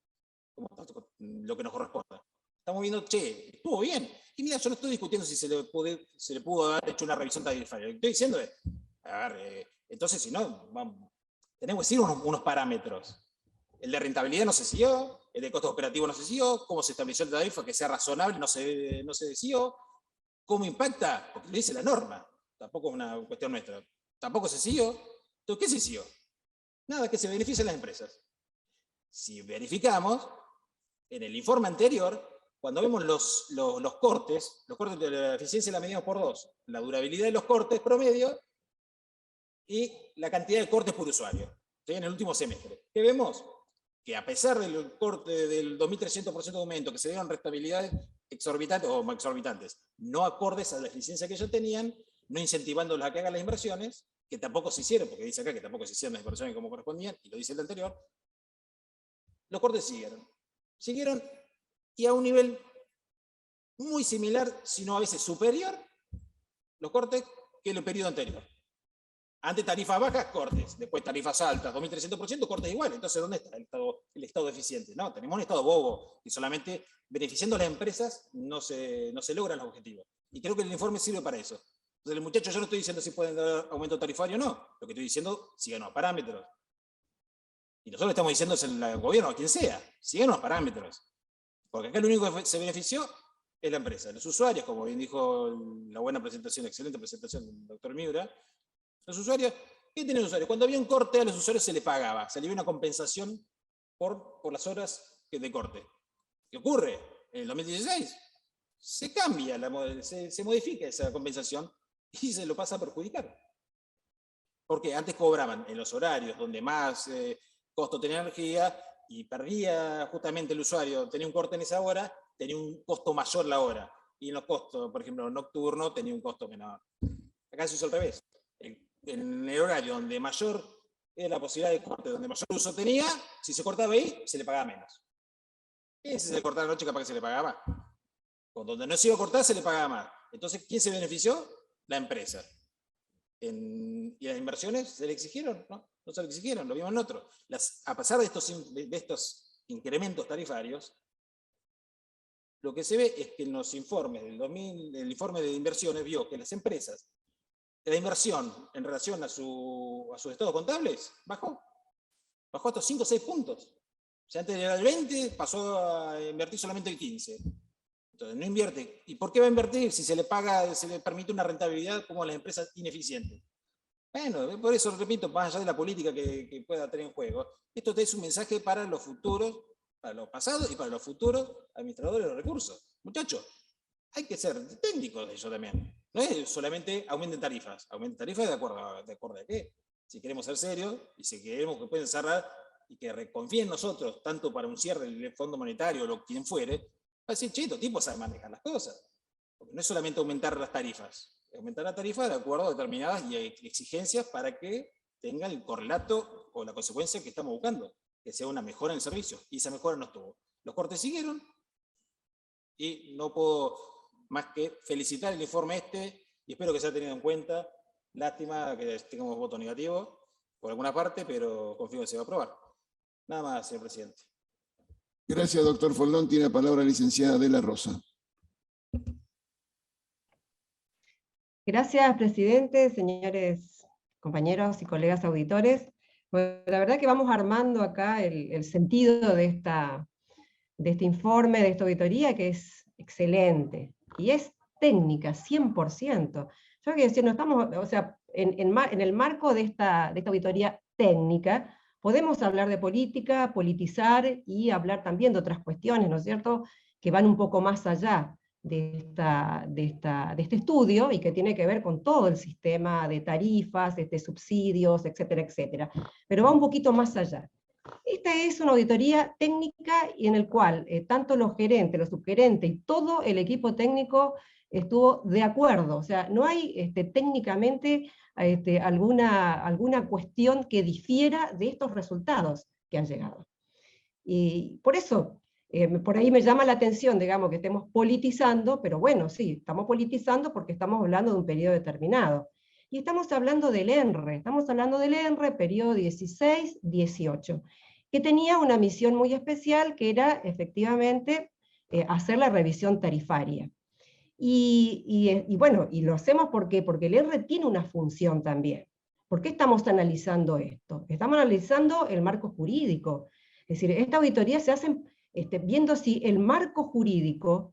lo que nos corresponda. Estamos viendo, che, estuvo bien. Y mira, yo no estoy discutiendo si se le pudo haber hecho una revisión tarifaria. Lo que estoy diciendo es, a ver, entonces si no, tenemos que decir unos parámetros. El de rentabilidad no se siguió, el de costos operativos no se siguió, cómo se estableció la tarifa que sea razonable no se siguió, cómo impacta, porque lo dice la norma, tampoco es una cuestión nuestra, tampoco se siguió. Entonces, ¿qué se siguió? Nada, que se beneficien las empresas. Si verificamos, en el informe anterior, cuando vemos los cortes de la eficiencia la medimos por 2, la durabilidad de los cortes promedio y la cantidad de cortes por usuario, ¿sí? En el último semestre. ¿Qué vemos? Que a pesar del corte del 2.300% de aumento, que se dieron rentabilidades exorbitantes o exorbitantes, no acordes a la eficiencia que ellos tenían, no incentivándolos a que hagan las inversiones, que tampoco se hicieron, porque dice acá que tampoco se hicieron las inversiones como correspondían, y lo dice el anterior, los cortes siguieron, y a un nivel muy similar, si no a veces superior, los cortes que el periodo anterior. Antes tarifas bajas, cortes. Después tarifas altas, 2.300%, cortes igual. Entonces, ¿dónde está el Estado eficiente? No, tenemos un Estado bobo, y solamente beneficiando a las empresas no se logran los objetivos. Y creo que el informe sirve para eso. Entonces, el muchacho, yo no estoy diciendo si pueden dar aumento tarifario o no. Lo que estoy diciendo, sigan los parámetros. Y nosotros estamos diciendo al gobierno, a quien sea, sigan los parámetros. Porque acá lo único que se benefició es la empresa. Los usuarios, como bien dijo la buena presentación, excelente presentación del doctor Miura, los usuarios, ¿qué tienen los usuarios? Cuando había un corte a los usuarios se les pagaba, se les dio una compensación por las horas de corte. ¿Qué ocurre? En el 2016 se cambia, se modifica esa compensación y se lo pasa a perjudicar. Porque antes cobraban en los horarios donde más costo tenía energía y perdía justamente el usuario, tenía un corte en esa hora, tenía un costo mayor la hora. Y en los costos, por ejemplo, nocturno, tenía un costo menor. Acá se hizo al revés. En el horario donde mayor era la posibilidad de corte, donde mayor uso tenía, si se cortaba ahí, se le pagaba menos. Y si se le cortaba la noche, capaz que se le pagaba más. Donde no se iba a cortar, se le pagaba más. Entonces, ¿quién se benefició? La empresa. Y las inversiones se le exigieron, ¿no? No se le exigieron, lo vimos en otro. A pesar de estos incrementos tarifarios, lo que se ve es que en los informes el informe de inversiones vio que las empresas, la inversión en relación a sus estados contables bajó hasta 5 o 6 puntos. O sea, antes era el 20, pasó a invertir solamente el 15. Entonces no invierte. ¿Y por qué va a invertir si se le permite una rentabilidad como a las empresas ineficientes? Bueno, por eso repito, más allá de la política que pueda tener en juego, esto es un mensaje para los futuros, para los pasados y para los futuros administradores de los recursos. Muchachos, hay que ser técnicos de eso también. No es solamente aumenten tarifas. Aumenten tarifas de acuerdo a qué. Si queremos ser serios y si queremos que pueden cerrar y que confíen en nosotros, tanto para un cierre del Fondo Monetario o lo quien fuere, va a decir, chito, tipo sabe manejar las cosas. Porque no es solamente aumentar las tarifas. Es aumentar la tarifa de acuerdo a determinadas exigencias para que tenga el correlato o la consecuencia que estamos buscando, que sea una mejora en el servicio. Y esa mejora no estuvo. Los cortes siguieron y no puedo más que felicitar el informe y espero que se haya tenido en cuenta. Lástima que tengamos voto negativo por alguna parte, pero confío que se va a aprobar. Nada más, señor presidente. Gracias, doctor Foldón. Tiene la palabra la licenciada De la Rosa. Gracias, presidente, señores compañeros y colegas auditores. Bueno, la verdad que vamos armando acá el sentido de este informe, de esta auditoría, que es excelente. Y es técnica, 100%. Yo quiero decir, no estamos, o sea, en el marco de esta auditoría técnica, podemos hablar de política, politizar y hablar también de otras cuestiones, ¿no es cierto?, que van un poco más allá de este estudio y que tiene que ver con todo el sistema de tarifas, subsidios, etcétera, etcétera. Pero va un poquito más allá. Esta es una auditoría técnica y en el cual tanto los gerentes, los subgerentes y todo el equipo técnico estuvo de acuerdo. O sea, no hay técnicamente alguna cuestión que difiera de estos resultados que han llegado. Y por eso, por ahí me llama la atención, digamos, que estemos politizando, pero bueno, sí, estamos politizando porque estamos hablando de un periodo determinado. Y estamos hablando del ENRE, periodo 16-18, que tenía una misión muy especial, que era efectivamente hacer la revisión tarifaria. Y bueno, y lo hacemos porque el ENRE tiene una función también. ¿Por qué estamos analizando esto? Estamos analizando el marco jurídico. Es decir, esta auditoría se hace viendo si el marco jurídico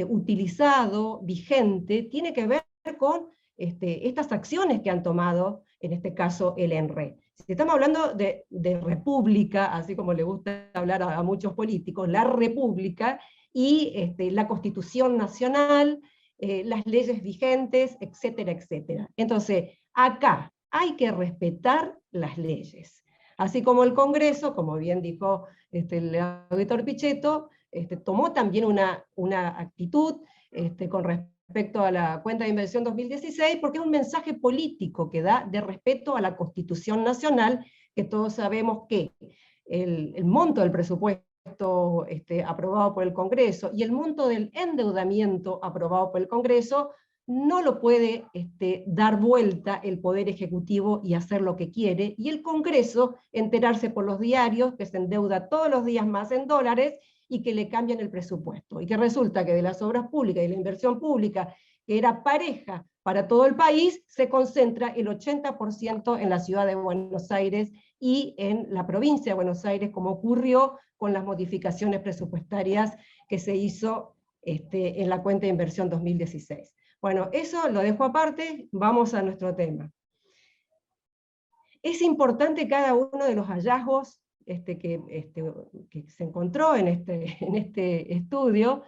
utilizado, vigente, tiene que ver con estas acciones que han tomado, en este caso, el ENRE. Si estamos hablando de república, así como le gusta hablar a muchos políticos, la república y la Constitución Nacional, las leyes vigentes, etcétera, etcétera. Entonces, acá hay que respetar las leyes. Así como el Congreso, como bien dijo el auditor Pichetto, tomó también una actitud con respecto a la cuenta de inversión 2016, porque es un mensaje político que da de respeto a la Constitución Nacional, que todos sabemos que el monto del presupuesto aprobado por el Congreso y el monto del endeudamiento aprobado por el Congreso no lo puede dar vuelta el Poder Ejecutivo y hacer lo que quiere, y el Congreso enterarse por los diarios que se endeuda todos los días más en dólares y que le cambian el presupuesto, y que resulta que de las obras públicas y la inversión pública, que era pareja para todo el país, se concentra el 80% en la ciudad de Buenos Aires y en la provincia de Buenos Aires, como ocurrió con las modificaciones presupuestarias que se hizo en la cuenta de inversión 2016. Bueno, eso lo dejo aparte, vamos a nuestro tema. Es importante cada uno de los hallazgos que se encontró en este estudio.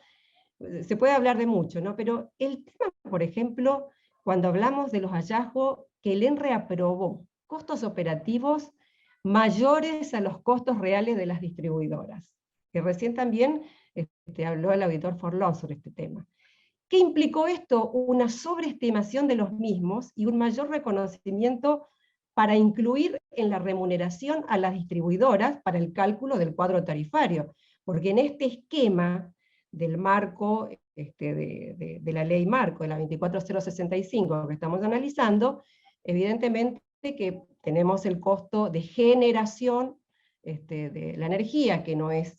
Se puede hablar de mucho, ¿no? Pero el tema, por ejemplo, cuando hablamos de los hallazgos que el ENRE aprobó, costos operativos mayores a los costos reales de las distribuidoras, que recién también habló el auditor Forlón sobre este tema. ¿Qué implicó esto? Una sobreestimación de los mismos y un mayor reconocimiento para incluir en la remuneración a las distribuidoras para el cálculo del cuadro tarifario, porque en este esquema del marco, de la ley marco, de la 24065 que estamos analizando, evidentemente que tenemos el costo de generación de la energía, que no es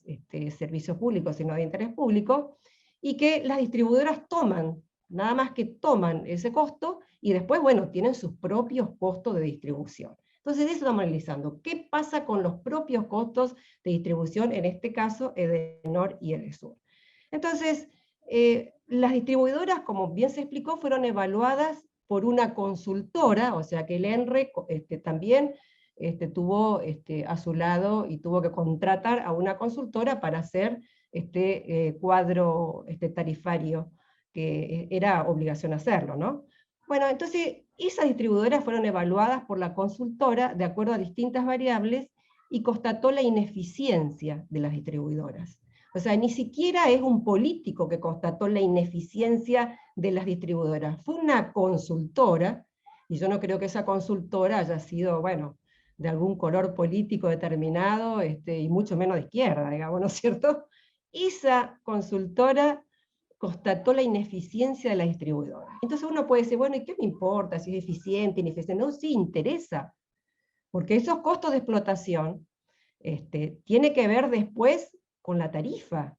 servicio público, sino de interés público, y que las distribuidoras toman, nada más que toman ese costo, y después, bueno, tienen sus propios costos de distribución. Entonces, eso estamos analizando. ¿Qué pasa con los propios costos de distribución, en este caso, Edenor y Edesur? Entonces, las distribuidoras, como bien se explicó, fueron evaluadas por una consultora, o sea que el ENRE también tuvo a su lado y tuvo que contratar a una consultora para hacer cuadro tarifario, que era obligación hacerlo, ¿no? Bueno, entonces esas distribuidoras fueron evaluadas por la consultora de acuerdo a distintas variables y constató la ineficiencia de las distribuidoras. O sea, ni siquiera es un político que constató la ineficiencia de las distribuidoras, fue una consultora, y yo no creo que esa consultora haya sido, bueno, de algún color político determinado, y mucho menos de izquierda, digamos, ¿no es cierto? Esa consultora constató la ineficiencia de la distribuidora. Entonces uno puede decir, bueno, ¿y qué me importa si es eficiente, ineficiente? No, sí interesa, porque esos costos de explotación tiene que ver después con la tarifa.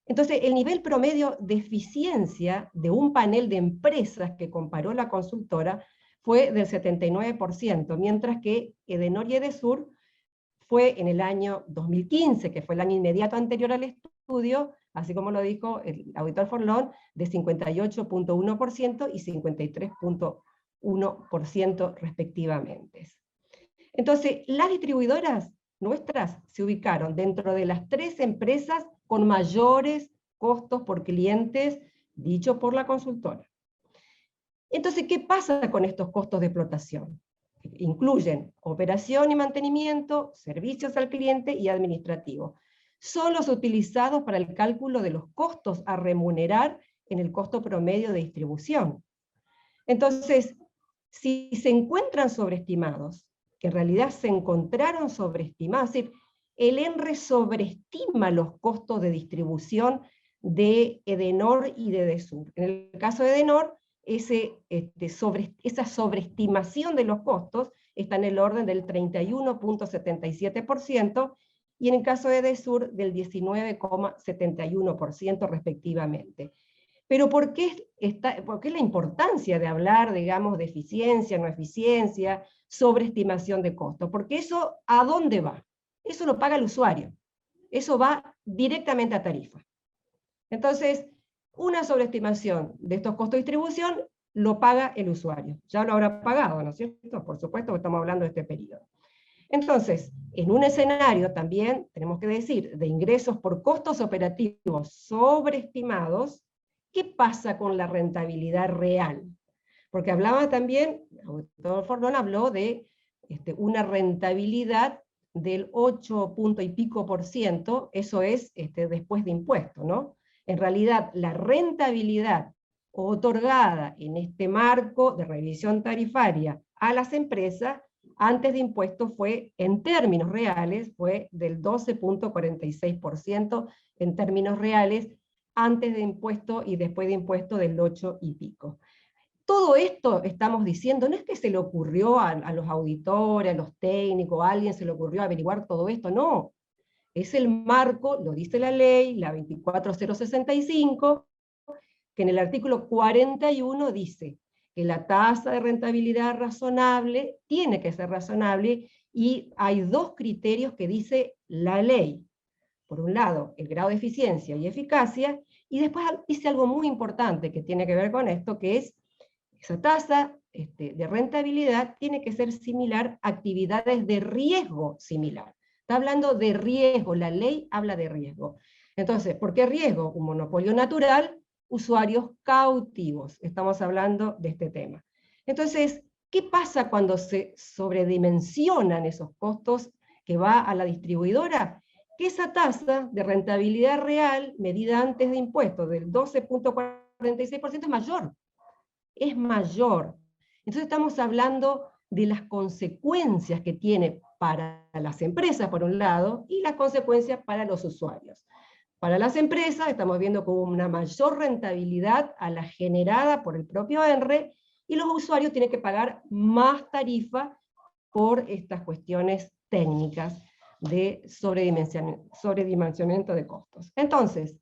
Entonces, el nivel promedio de eficiencia de un panel de empresas que comparó la consultora fue del 79%, mientras que Edenor y Edesur fue en el año 2015, que fue el año inmediato anterior al estudio, así como lo dijo el auditor Forlón, de 58.1% y 53.1% respectivamente. Entonces, las distribuidoras nuestras se ubicaron dentro de las 3 empresas con mayores costos por clientes, dicho por la consultora. Entonces, ¿qué pasa con estos costos de explotación? Incluyen operación y mantenimiento, servicios al cliente y administrativo. Son los utilizados para el cálculo de los costos a remunerar en el costo promedio de distribución. Entonces, si se encuentran sobreestimados, que en realidad se encontraron sobreestimados, es decir, el ENRE sobreestima los costos de distribución de Edenor y de Edesur. En el caso de Edenor, esa sobreestimación de los costos está en el orden del 31.77%, y en el caso de Edesur del 19.71% respectivamente. Pero ¿por qué la importancia de hablar, digamos, de eficiencia, no eficiencia, sobreestimación de costos? Porque eso, ¿a dónde va? Eso lo paga el usuario. Eso va directamente a tarifa. Entonces, una sobreestimación de estos costos de distribución lo paga el usuario. Ya lo habrá pagado, ¿no es cierto? Por supuesto que estamos hablando de este periodo. Entonces, en un escenario también, tenemos que decir, de ingresos por costos operativos sobreestimados, ¿qué pasa con la rentabilidad real? porque hablaba también, el doctor Forlón habló de una rentabilidad del 8 punto y pico por ciento, eso es después de impuestos, ¿no? En realidad, la rentabilidad otorgada en este marco de revisión tarifaria a las empresas, antes de impuestos fue, en términos reales, fue del 12.46% en términos reales, antes de impuesto y después de impuesto del 8 y pico. Todo esto estamos diciendo, no es que se le ocurrió a los auditores, a los técnicos, a alguien se le ocurrió averiguar todo esto, no. Es el marco, lo dice la ley, la 24065, que en el artículo 41 dice que la tasa de rentabilidad razonable tiene que ser razonable, y hay dos criterios que dice la ley. Por un lado, el grado de eficiencia y eficacia, y después dice algo muy importante que tiene que ver con esto, que es esa tasa de rentabilidad tiene que ser similar a actividades de riesgo similar. Está hablando de riesgo, la ley habla de riesgo. Entonces, ¿por qué riesgo? Un monopolio natural, usuarios cautivos. Estamos hablando de este tema. Entonces, ¿qué pasa cuando se sobredimensionan esos costos que va a la distribuidora? Que esa tasa de rentabilidad real, medida antes de impuestos, del 12.46% es mayor. Es mayor. Entonces estamos hablando de las consecuencias que tiene para las empresas, por un lado, y las consecuencias para los usuarios. Para las empresas estamos viendo como una mayor rentabilidad a la generada por el propio ENRE, y los usuarios tienen que pagar más tarifa por estas cuestiones técnicas de sobredimensionamiento de costos. Entonces,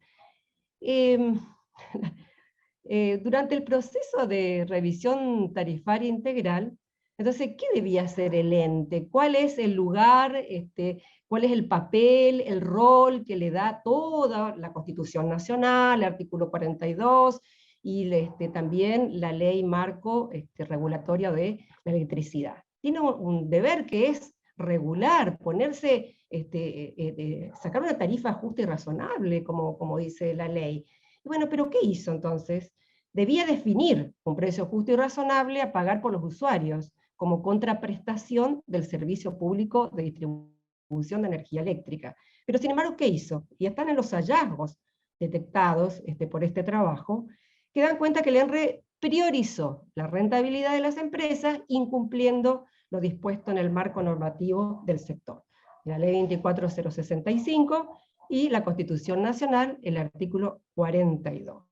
durante el proceso de revisión tarifaria integral, entonces, ¿qué debía hacer el ente? ¿Cuál es el lugar, cuál es el papel, el rol que le da toda la Constitución Nacional, el artículo 42, y también la ley marco regulatoria de la electricidad? Tiene un deber que es regular, ponerse, sacar una tarifa justa y razonable, como dice la ley. Y bueno, pero ¿qué hizo entonces? Debía definir un precio justo y razonable a pagar por los usuarios, como contraprestación del servicio público de distribución de energía eléctrica. Pero sin embargo, ¿qué hizo? Y están en los hallazgos detectados por este trabajo, que dan cuenta que el ENRE priorizó la rentabilidad de las empresas, incumpliendo lo dispuesto en el marco normativo del sector. La ley 24065 y la Constitución Nacional, el artículo 42.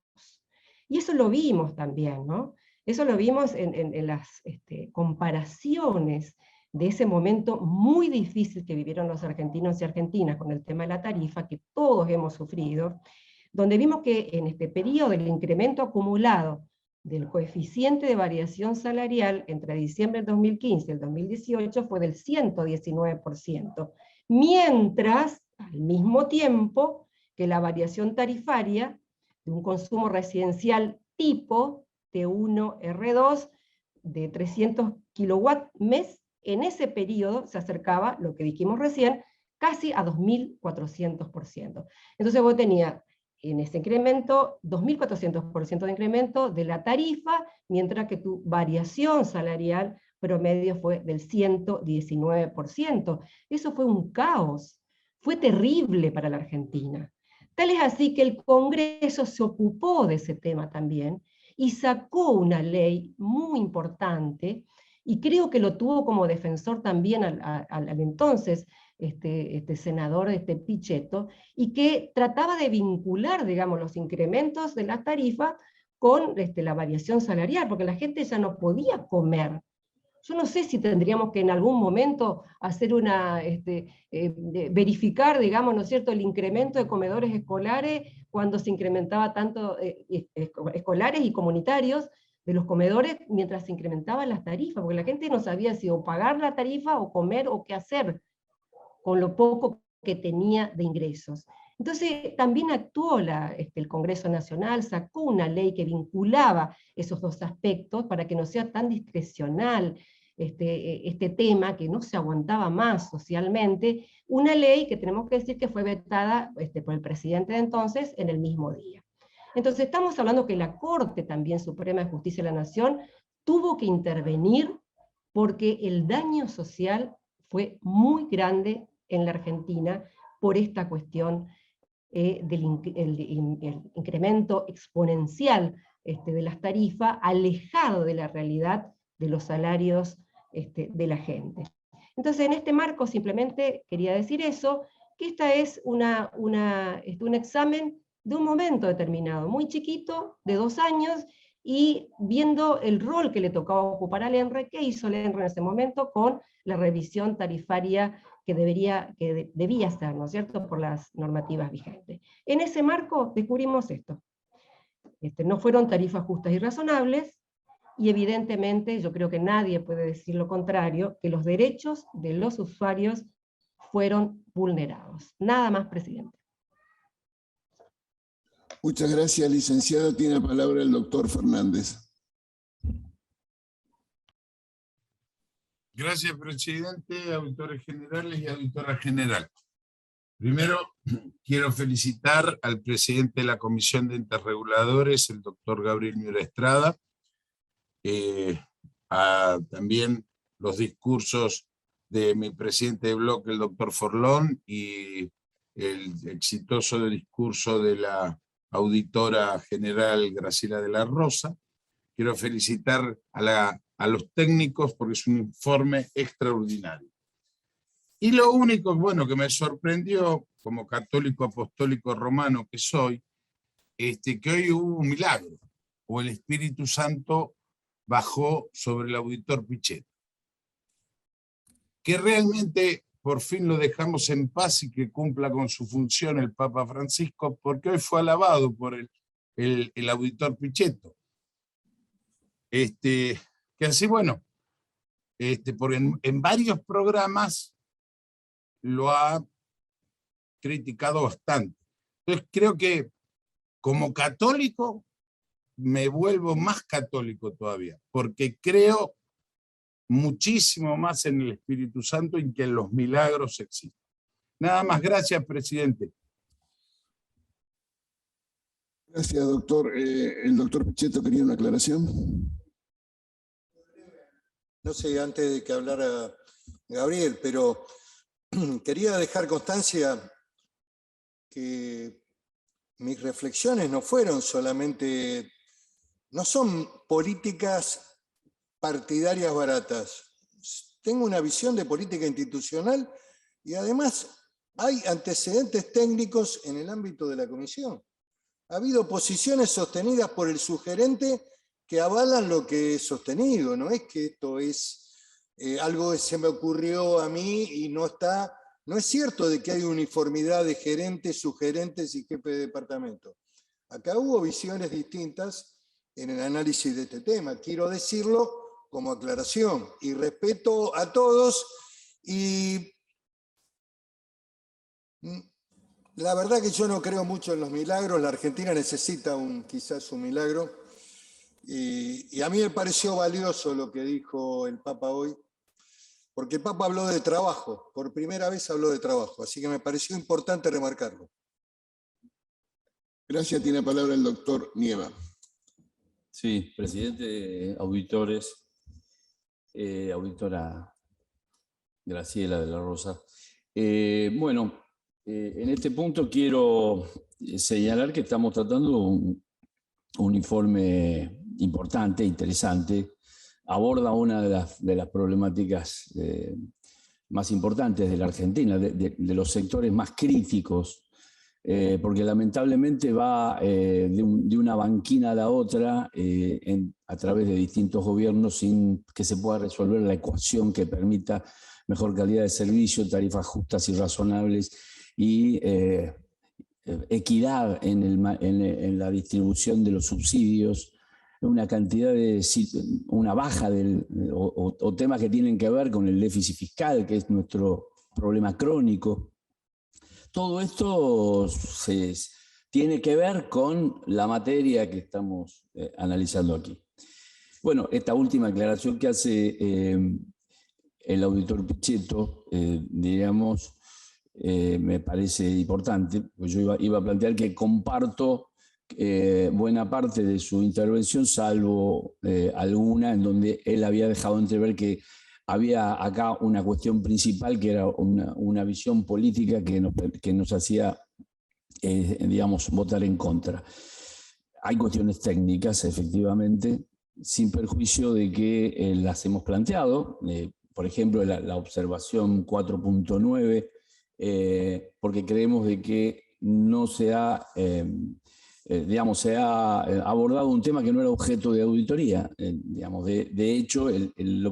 Y eso lo vimos también, ¿no? Eso lo vimos en las comparaciones de ese momento muy difícil que vivieron los argentinos y argentinas con el tema de la tarifa, que todos hemos sufrido, donde vimos que en este periodo el incremento acumulado del coeficiente de variación salarial entre diciembre del 2015 y el 2018 fue del 119%, mientras, al mismo tiempo, que la variación tarifaria de un consumo residencial tipo T1R2 de 300 kilowatt mes, en ese periodo se acercaba, lo que dijimos recién, casi a 2.400%. Entonces vos tenías en ese incremento 2.400% de incremento de la tarifa, mientras que tu variación salarial promedio fue del 119%. Eso fue un caos, fue terrible para la Argentina. Tal es así que el Congreso se ocupó de ese tema también, y sacó una ley muy importante, y creo que lo tuvo como defensor también al entonces senador Pichetto, y que trataba de vincular, digamos, los incrementos de la tarifa con la variación salarial, porque la gente ya no podía comer. Yo no sé si tendríamos que en algún momento hacer verificar, digamos, ¿no es cierto?, el incremento de comedores escolares cuando se incrementaba tanto escolares y comunitarios de los comedores mientras se incrementaban las tarifas, porque la gente no sabía si o pagar la tarifa o comer o qué hacer con lo poco que tenía de ingresos. Entonces también actuó el Congreso Nacional, sacó una ley que vinculaba esos dos aspectos para que no sea tan discrecional este tema, que no se aguantaba más socialmente, una ley que tenemos que decir que fue vetada por el presidente de entonces en el mismo día. Entonces estamos hablando que la Corte también Suprema de Justicia de la Nación tuvo que intervenir porque el daño social fue muy grande en la Argentina por esta cuestión del incremento exponencial de las tarifas, alejado de la realidad de los salarios de la gente. Entonces, en este marco simplemente quería decir eso, que esta es un examen de un momento determinado, muy chiquito, de 2 años, y viendo el rol que le tocaba ocupar al ENRE, ¿qué hizo el ENRE en ese momento con la revisión tarifaria que debía hacer, ¿no es cierto?, por las normativas vigentes. En ese marco descubrimos esto. No fueron tarifas justas y razonables, y evidentemente, yo creo que nadie puede decir lo contrario, que los derechos de los usuarios fueron vulnerados. Nada más, presidente. Muchas gracias, licenciado. Tiene la palabra el doctor Fernández. Gracias, presidente, auditores generales y auditora general. Primero, quiero felicitar al presidente de la Comisión de Entes Reguladores, el doctor Gabriel Miura Estrada, también los discursos de mi presidente de bloque, el doctor Forlón, y el exitoso discurso de la auditora general Graciela de la Rosa. Quiero felicitar a los técnicos porque es un informe extraordinario. Y lo único bueno que me sorprendió, como católico apostólico romano que soy, que hoy hubo un milagro, o el Espíritu Santo bajó sobre el auditor Pichetto. Que realmente por fin lo dejamos en paz y que cumpla con su función el Papa Francisco, porque hoy fue alabado por el auditor Pichetto. Que así, bueno, porque en varios programas lo ha criticado bastante. Entonces creo que como católico me vuelvo más católico todavía, porque creo muchísimo más en el Espíritu Santo y que en los milagros existen. Nada más, gracias, presidente. Gracias, doctor. El doctor Pichetto quería una aclaración. No sé, antes de que hablara Gabriel, pero quería dejar constancia que mis reflexiones no fueron solamente, no son políticas partidarias baratas. Tengo una visión de política institucional y además hay antecedentes técnicos en el ámbito de la comisión. Ha habido posiciones sostenidas por el sugerente que avalan lo que he sostenido. No es que esto es algo que se me ocurrió a mí y no está. No es cierto de que hay uniformidad de gerentes, subgerentes y jefes de departamento. Acá hubo visiones distintas en el análisis de este tema. Quiero decirlo como aclaración, y respeto a todos, y la verdad que yo no creo mucho en los milagros. La Argentina necesita quizás un milagro, y a mí me pareció valioso lo que dijo el Papa hoy, porque el Papa habló de trabajo, por primera vez habló de trabajo, así que me pareció importante remarcarlo. Gracias, tiene la palabra el doctor Nieva. Sí, presidente, auditores, auditora Graciela de la Rosa. En este punto quiero señalar que estamos tratando un informe importante, interesante, aborda una de las problemáticas más importantes de la Argentina, de los sectores más críticos, porque lamentablemente va de una banquina a la otra a través de distintos gobiernos sin que se pueda resolver la ecuación que permita mejor calidad de servicio, tarifas justas y razonables y equidad en la distribución de los subsidios, una cantidad una baja o temas que tienen que ver con el déficit fiscal, que es nuestro problema crónico. Todo esto tiene que ver con la materia que estamos analizando aquí. Bueno, esta última aclaración que hace el auditor Pichetto, me parece importante, pues yo iba a plantear que comparto buena parte de su intervención, salvo alguna en donde él había dejado entrever que había acá una cuestión principal, que era una visión política que nos hacía, digamos, votar en contra. Hay cuestiones técnicas, efectivamente, sin perjuicio de que las hemos planteado, por ejemplo, la observación 4.9, porque creemos de que no se ha, digamos, se ha abordado un tema que no era objeto de auditoría. Digamos, de hecho, el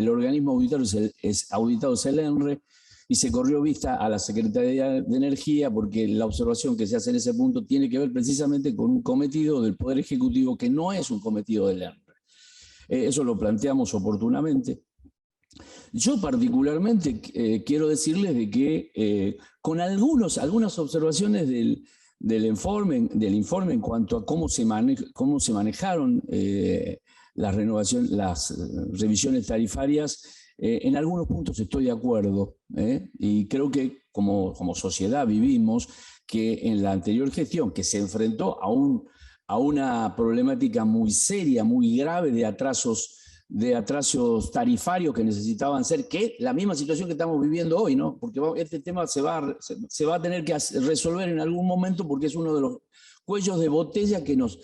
organismo auditado es el ENRE, y se corrió vista a la Secretaría de Energía porque la observación que se hace en ese punto tiene que ver precisamente con un cometido del Poder Ejecutivo que no es un cometido del ENRE. Eso lo planteamos oportunamente. Yo particularmente quiero decirles de que con algunas observaciones del informe en cuanto a cómo se manejaron las revisiones tarifarias, en algunos puntos estoy de acuerdo, y creo que como sociedad vivimos que en la anterior gestión, que se enfrentó a una problemática muy seria, muy grave de atrasos tarifarios que necesitaban ser, que la misma situación que estamos viviendo hoy, ¿no? Porque este tema se va a tener que resolver en algún momento, porque es uno de los cuellos de botella que nos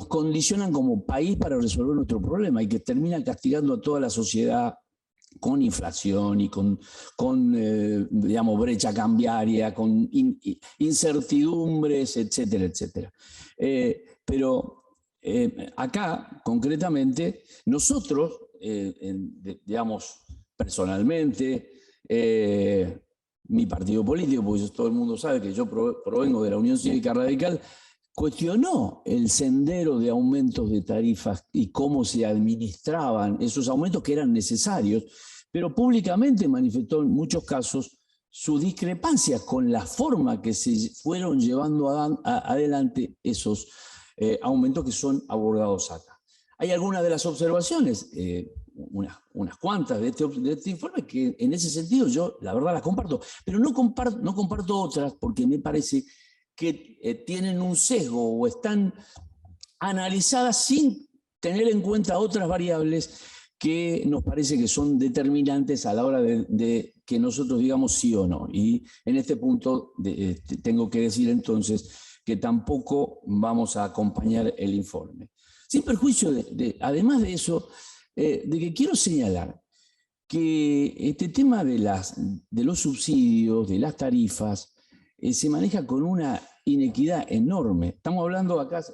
condicionan como país para resolver nuestro problema y que terminan castigando a toda la sociedad con inflación y con digamos, brecha cambiaria, con incertidumbres, etcétera, etcétera. Pero acá, concretamente, nosotros, digamos, personalmente, mi partido político, porque todo el mundo sabe que yo provengo de la Unión Cívica Radical, cuestionó el sendero de aumentos de tarifas y cómo se administraban esos aumentos que eran necesarios, pero públicamente manifestó en muchos casos sus discrepancias con la forma que se fueron llevando adelante esos aumentos que son abordados acá. Hay algunas de las observaciones, unas cuantas de este informe, que en ese sentido yo la verdad las comparto, pero no comparto otras porque me parece que tienen un sesgo o están analizadas sin tener en cuenta otras variables que nos parece que son determinantes a la hora de que nosotros digamos sí o no. Y en este punto tengo que decir entonces que tampoco vamos a acompañar el informe. Sin perjuicio, además de eso, de que quiero señalar que este tema de los subsidios, de las tarifas, se maneja con una inequidad enorme. Estamos hablando acá,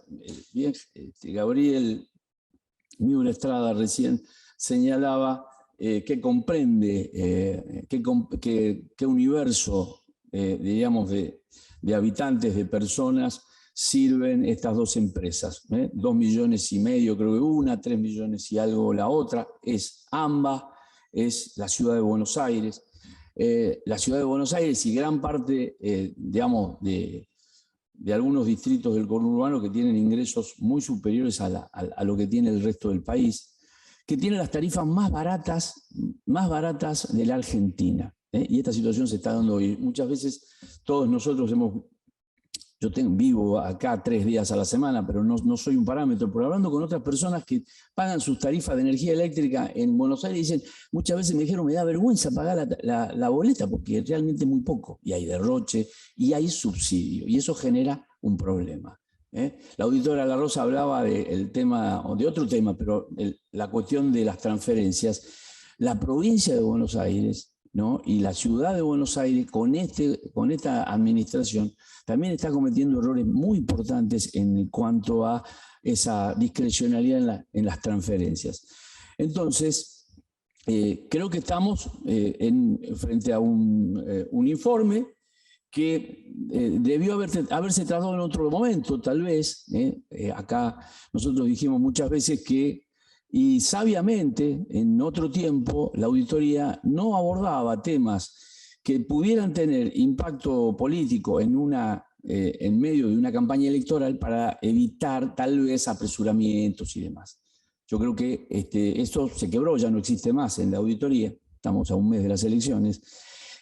bien, Gabriel Miura Estrada recién señalaba que comprende qué universo, digamos, de habitantes, de personas, sirven estas dos empresas. 2,5 millones creo que una, 3 millones y algo la otra, es AMBA, es la ciudad de Buenos Aires. La ciudad de Buenos Aires y gran parte, digamos, de algunos distritos del conurbano que tienen ingresos muy superiores a lo que tiene el resto del país, que tiene las tarifas más baratas de la Argentina. Y esta situación se está dando hoy. Muchas veces todos nosotros vivo acá 3 días a la semana, pero no soy un parámetro, pero hablando con otras personas que pagan sus tarifas de energía eléctrica en Buenos Aires, dicen, muchas veces me dijeron, me da vergüenza pagar la boleta, porque realmente es muy poco, y hay derroche, y hay subsidio, y eso genera un problema. La auditora La Rosa hablaba de otro tema, pero la cuestión de las transferencias. La provincia de Buenos Aires, ¿no?, y la ciudad de Buenos Aires, con esta administración, también está cometiendo errores muy importantes en cuanto a esa discrecionalidad en las transferencias. Entonces, creo que estamos frente a un informe que debió haberse tratado en otro momento, tal vez. Acá nosotros dijimos muchas veces que, y sabiamente, en otro tiempo, la auditoría no abordaba temas que pudieran tener impacto político en medio de una campaña electoral para evitar tal vez apresuramientos y demás. Yo creo que esto se quebró, ya no existe más en la auditoría, estamos a un mes de las elecciones,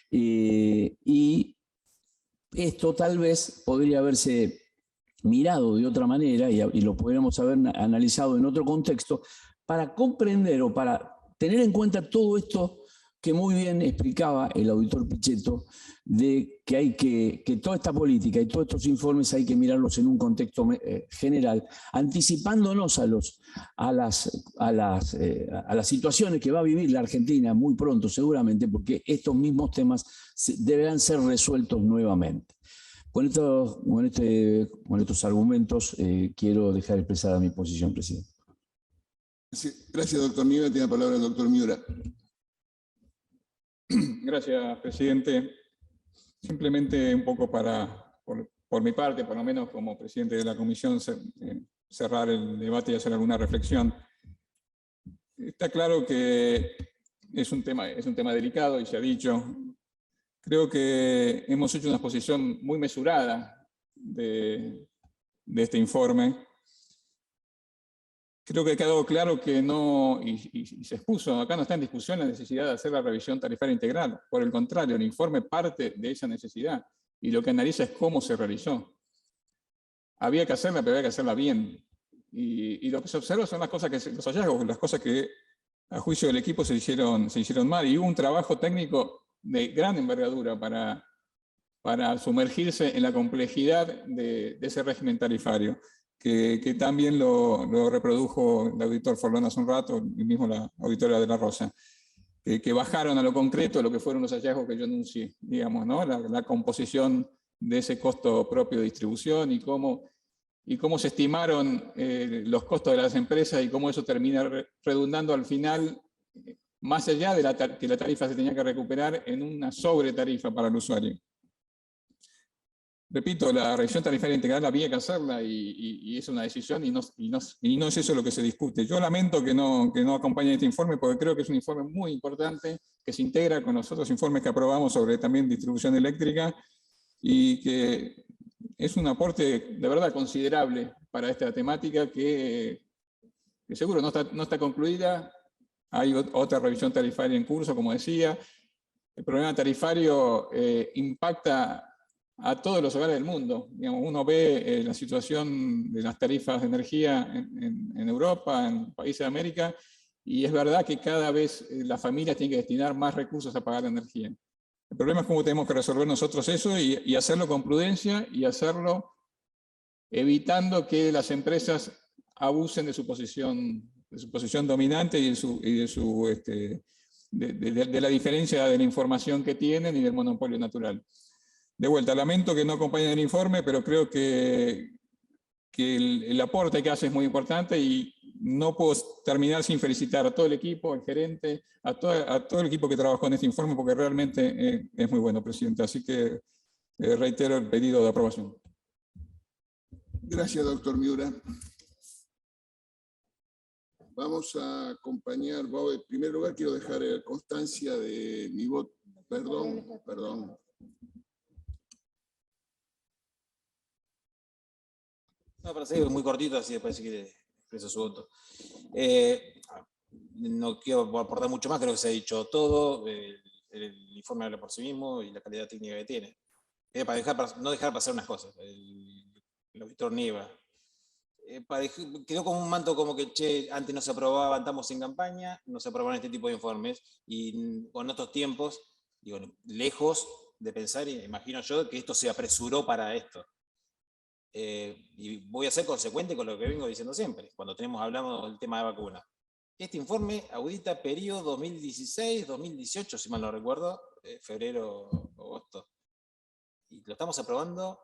y esto tal vez podría haberse mirado de otra manera y lo podríamos haber analizado en otro contexto para comprender o para tener en cuenta todo esto que muy bien explicaba el auditor Pichetto, de que hay que toda esta política y todos estos informes hay que mirarlos en un contexto general, anticipándonos a las situaciones que va a vivir la Argentina muy pronto seguramente, porque estos mismos temas deberán ser resueltos nuevamente. Con estos argumentos quiero dejar expresada mi posición, presidente. Gracias, doctor Nieva. Tiene la palabra el doctor Miura. Gracias, presidente. Simplemente un poco por mi parte, por lo menos como presidente de la comisión, cerrar el debate y hacer alguna reflexión. Está claro que es un tema delicado y se ha dicho. Creo que hemos hecho una exposición muy mesurada de este informe. Creo que ha quedado claro que no, y se expuso, acá no está en discusión la necesidad de hacer la revisión tarifaria integral. Por el contrario, el informe parte de esa necesidad y lo que analiza es cómo se realizó. Había que hacerla, pero había que hacerla bien. Y lo que se observa son los hallazgos, las cosas que a juicio del equipo se hicieron mal. Y hubo un trabajo técnico de gran envergadura para sumergirse en la complejidad de ese régimen tarifario. Que también lo reprodujo el auditor Forlán hace un rato, y mismo la auditora de la Rosa, que bajaron a lo concreto lo que fueron los hallazgos que yo anuncié, digamos, ¿no? La composición de ese costo propio de distribución y cómo se estimaron los costos de las empresas y cómo eso termina redundando al final, más allá de que la tarifa se tenía que recuperar, en una sobretarifa para el usuario. Repito, la revisión tarifaria integral había que hacerla y es una decisión y no es eso lo que se discute. Yo lamento que no acompañe este informe porque creo que es un informe muy importante que se integra con los otros informes que aprobamos sobre también distribución eléctrica y que es un aporte de verdad considerable para esta temática que seguro no está concluida. Hay otra revisión tarifaria en curso, como decía. El problema tarifario impacta a todos los hogares del mundo. Digamos, uno ve la situación de las tarifas de energía en Europa, en países de América, y es verdad que cada vez las familias tienen que destinar más recursos a pagar la energía. El problema es cómo tenemos que resolver nosotros eso y hacerlo con prudencia y hacerlo evitando que las empresas abusen de su posición dominante y de la diferencia de la información que tienen y del monopolio natural. De vuelta, lamento que no acompañen el informe, pero creo que el aporte que hace es muy importante y no puedo terminar sin felicitar a todo el equipo, al gerente, a todo el equipo que trabajó en este informe, porque realmente es muy bueno, presidente. Así que reitero el pedido de aprobación. Gracias, doctor Miura. Vamos a acompañar, en primer lugar quiero dejar constancia de mi voto, perdón. No, para seguir muy cortito, así después si quiere expresa su voto. No quiero aportar mucho más, creo que se ha dicho todo. El informe habla por sí mismo y la calidad técnica que tiene. Para no dejar pasar unas cosas. El auditor Nieva. Quedó como un manto como que, antes no se aprobaba, estamos en campaña, no se aprobaban este tipo de informes, y con otros tiempos, digo, lejos de pensar, imagino yo, que esto se apresuró para esto. Y voy a ser consecuente con lo que vengo diciendo siempre, cuando hablamos del tema de vacunas. Este informe audita periodo 2016-2018, si mal no recuerdo, febrero, agosto. Y lo estamos aprobando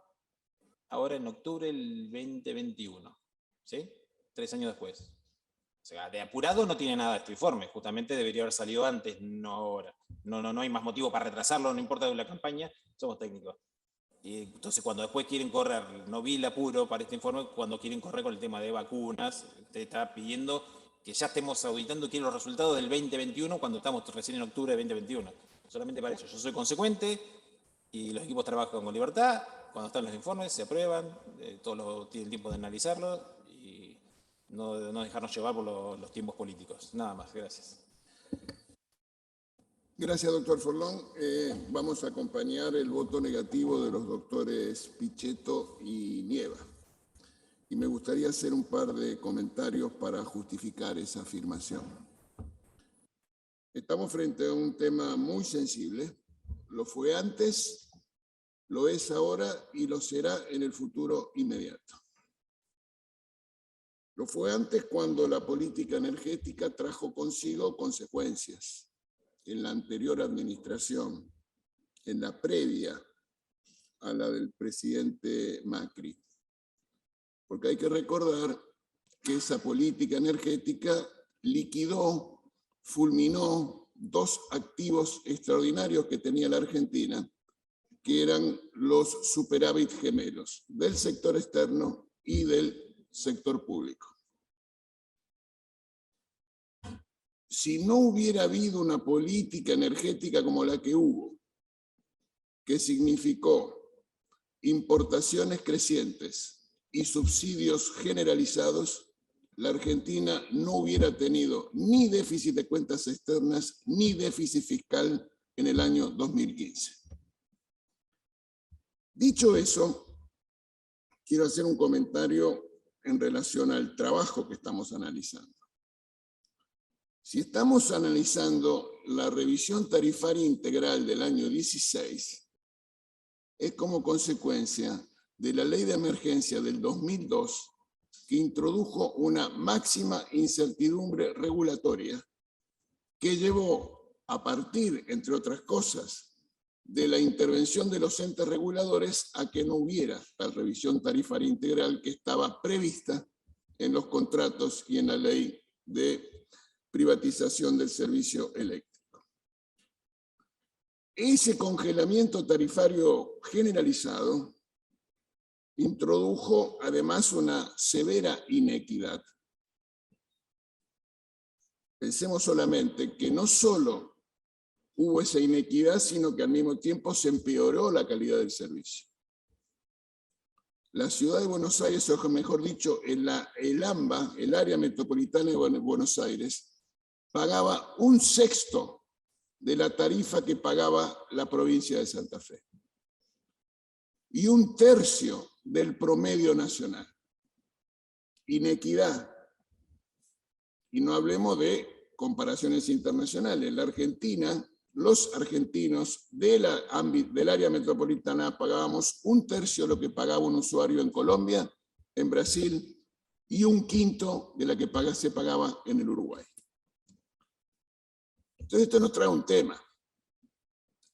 ahora en octubre del 2021, ¿sí? 3 años después. O sea, de apurado no tiene nada este informe, justamente debería haber salido antes, no ahora. No hay más motivo para retrasarlo, no importa la campaña, somos técnicos. Y entonces cuando después quieren correr, no vi el apuro para este informe, cuando quieren correr con el tema de vacunas, usted está pidiendo que ya estemos auditando quién los resultados del 2021 cuando estamos recién en octubre de 2021. Solamente para eso. Yo soy consecuente y los equipos trabajan con libertad. Cuando están los informes, se aprueban, todos tienen tiempo de analizarlos y no dejarnos llevar por los tiempos políticos. Nada más, gracias. Gracias, doctor Forlán. Vamos a acompañar el voto negativo de los doctores Pichetto y Nieva. y me gustaría hacer un par de comentarios para justificar esa afirmación. Estamos frente a un tema muy sensible. Lo fue antes, lo es ahora y lo será en el futuro inmediato. Lo fue antes cuando la política energética trajo consigo consecuencias. En la anterior administración, en la previa a la del presidente Macri. Porque hay que recordar que esa política energética liquidó, fulminó dos activos extraordinarios que tenía la Argentina, que eran los superávit gemelos del sector externo y del sector público. Si no hubiera habido una política energética como la que hubo, que significó importaciones crecientes y subsidios generalizados, la Argentina no hubiera tenido ni déficit de cuentas externas ni déficit fiscal en el año 2015. Dicho eso, quiero hacer un comentario en relación al trabajo que estamos analizando. Si estamos analizando la revisión tarifaria integral del año 16, es como consecuencia de la Ley de Emergencia del 2002, que introdujo una máxima incertidumbre regulatoria que llevó, a partir, entre otras cosas, de la intervención de los entes reguladores a que no hubiera la revisión tarifaria integral que estaba prevista en los contratos y en la ley de privatización del servicio eléctrico. Ese congelamiento tarifario generalizado introdujo además una severa inequidad. Pensemos solamente que no solo hubo esa inequidad, sino que al mismo tiempo se empeoró la calidad del servicio. La ciudad de Buenos Aires, o mejor dicho, el AMBA, el área metropolitana de Buenos Aires, pagaba 1/6 de la tarifa que pagaba la provincia de Santa Fe. Y 1/3 del promedio nacional. Inequidad. Y no hablemos de comparaciones internacionales. La Argentina, los argentinos del área metropolitana pagábamos 1/3 lo que pagaba un usuario en Colombia, en Brasil, y 1/5 de la que se pagaba en el Uruguay. Entonces esto nos trae un tema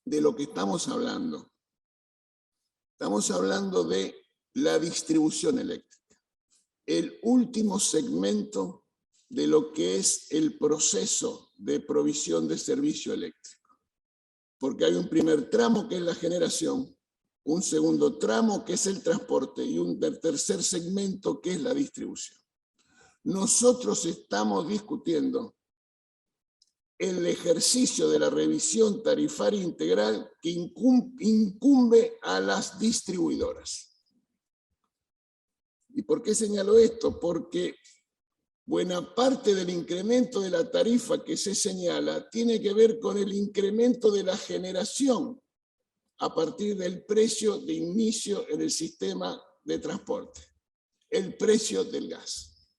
de lo que estamos hablando. Estamos hablando de la distribución eléctrica, el último segmento de lo que es el proceso de provisión de servicio eléctrico. Porque hay un primer tramo que es la generación, un segundo tramo que es el transporte y un tercer segmento que es la distribución. Nosotros estamos discutiendo el ejercicio de la revisión tarifaria integral que incumbe a las distribuidoras. ¿Y por qué señalo esto? Porque buena parte del incremento de la tarifa que se señala tiene que ver con el incremento de la generación a partir del precio de inicio en el sistema de transporte, el precio del gas,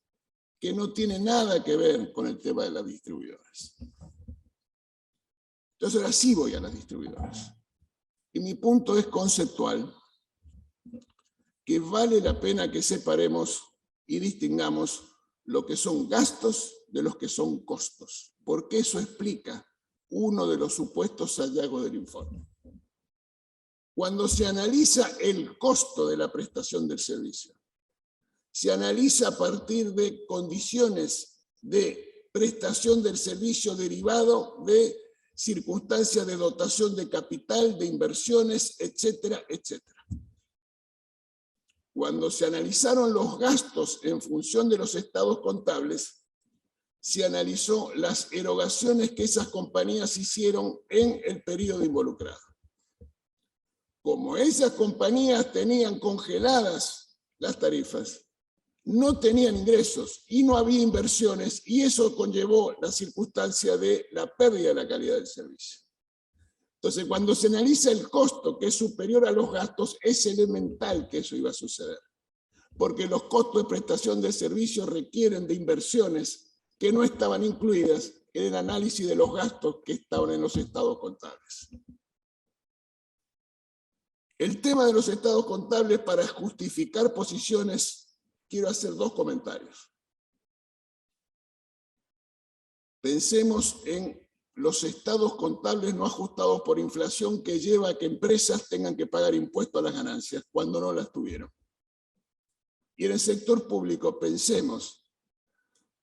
que no tiene nada que ver con el tema de las distribuidoras. Entonces ahora sí voy a las distribuidoras. Y mi punto es conceptual, que vale la pena que separemos y distingamos lo que son gastos de los que son costos, porque eso explica uno de los supuestos hallazgos del informe. Cuando se analiza el costo de la prestación del servicio, se analiza a partir de condiciones de prestación del servicio derivado de circunstancias de dotación de capital, de inversiones, etcétera, etcétera. Cuando se analizaron los gastos en función de los estados contables, se analizó las erogaciones que esas compañías hicieron en el periodo involucrado. Como esas compañías tenían congeladas las tarifas, no tenían ingresos y no había inversiones, y eso conllevó la circunstancia de la pérdida de la calidad del servicio. Entonces, cuando se analiza el costo que es superior a los gastos, es elemental que eso iba a suceder. porque los costos de prestación de servicios requieren de inversiones que no estaban incluidas en el análisis de los gastos que estaban en los estados contables. El tema de los estados contables, para justificar posiciones, quiero hacer dos comentarios. Pensemos en los estados contables no ajustados por inflación que lleva a que empresas tengan que pagar impuestos a las ganancias cuando no las tuvieron. Y en el sector público pensemos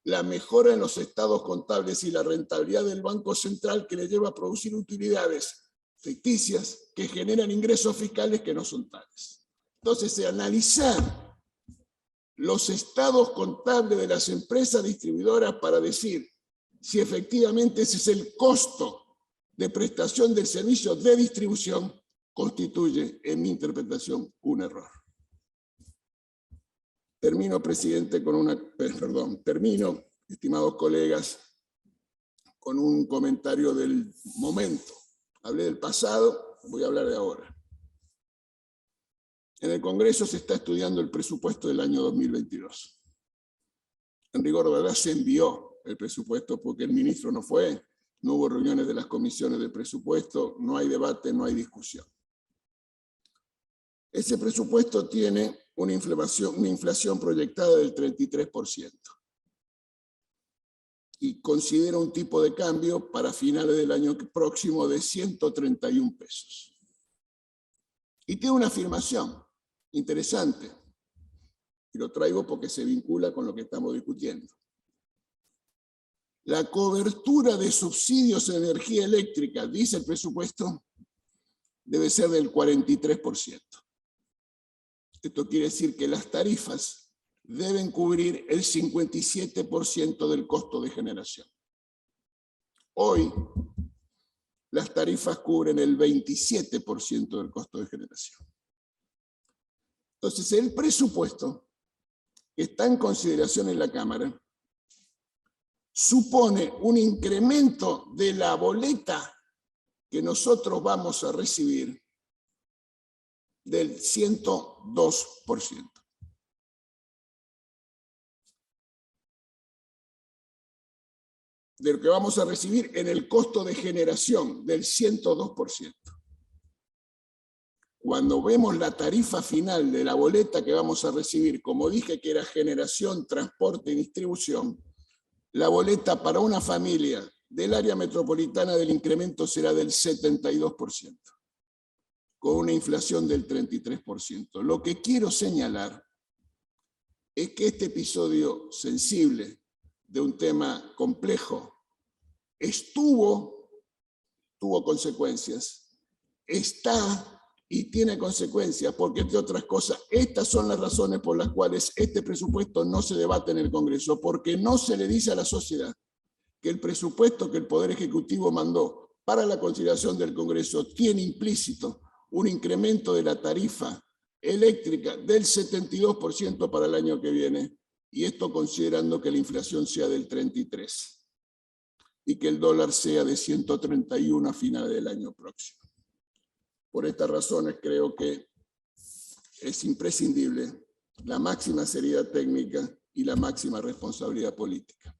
la mejora en los estados contables y la rentabilidad del Banco Central que le lleva a producir utilidades ficticias que generan ingresos fiscales que no son tales. Entonces, analizar los estados contables de las empresas distribuidoras para decir si efectivamente ese es el costo de prestación del servicio de distribución, constituye, en mi interpretación, un error. Termino, presidente, termino, estimados colegas, con un comentario del momento. Hablé del pasado, voy a hablar de ahora. En el Congreso se está estudiando el presupuesto del año 2022. En rigor, de verdad, se envió el presupuesto porque el ministro no fue, no hubo reuniones de las comisiones de presupuesto, no hay debate, no hay discusión. Ese presupuesto tiene una inflación proyectada del 33%. Y considera un tipo de cambio para finales del año próximo de 131 pesos. Y tiene una afirmación interesante, y lo traigo porque se vincula con lo que estamos discutiendo. La cobertura de subsidios en energía eléctrica, dice el presupuesto, debe ser del 43%. Esto quiere decir que las tarifas deben cubrir el 57% del costo de generación. Hoy, las tarifas cubren el 27% del costo de generación. Entonces, el presupuesto que está en consideración en la Cámara supone un incremento de la boleta que nosotros vamos a recibir del 102%. De lo que vamos a recibir en el costo de generación, del 102%. Cuando vemos la tarifa final de la boleta que vamos a recibir, como dije que era generación, transporte y distribución, la boleta para una familia del área metropolitana del incremento será del 72%, con una inflación del 33%. Lo que quiero señalar es que este episodio sensible de un tema complejo tuvo consecuencias, está y tiene consecuencias, porque entre otras cosas, estas son las razones por las cuales este presupuesto no se debate en el Congreso, porque no se le dice a la sociedad que el presupuesto que el Poder Ejecutivo mandó para la consideración del Congreso tiene implícito un incremento de la tarifa eléctrica del 72% para el año que viene, y esto considerando que la inflación sea del 33% y que el dólar sea de 131 a finales del año próximo. Por estas razones creo que es imprescindible la máxima seriedad técnica y la máxima responsabilidad política.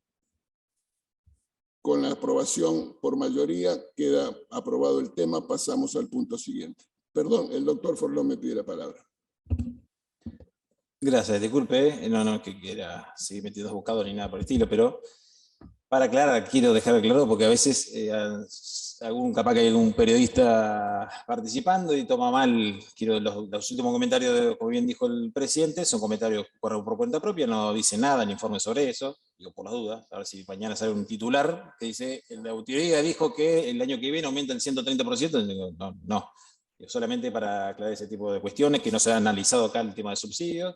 Con la aprobación por mayoría queda aprobado el tema. Pasamos al punto siguiente. Perdón, el doctor Forlón me pide la palabra. Gracias, disculpe, no que quiera seguir metiendo bocados ni nada por el estilo, pero para aclarar, quiero dejar claro, porque a veces capaz que hay algún periodista participando y toma mal, los últimos comentarios, como bien dijo el presidente, son comentarios por cuenta propia, no dice nada en informe sobre eso, digo por las dudas, a ver si mañana sale un titular que dice, la autoridad dijo que el año que viene aumenta el 130%, digo, no. Solamente para aclarar ese tipo de cuestiones, que no se ha analizado acá el tema de subsidios,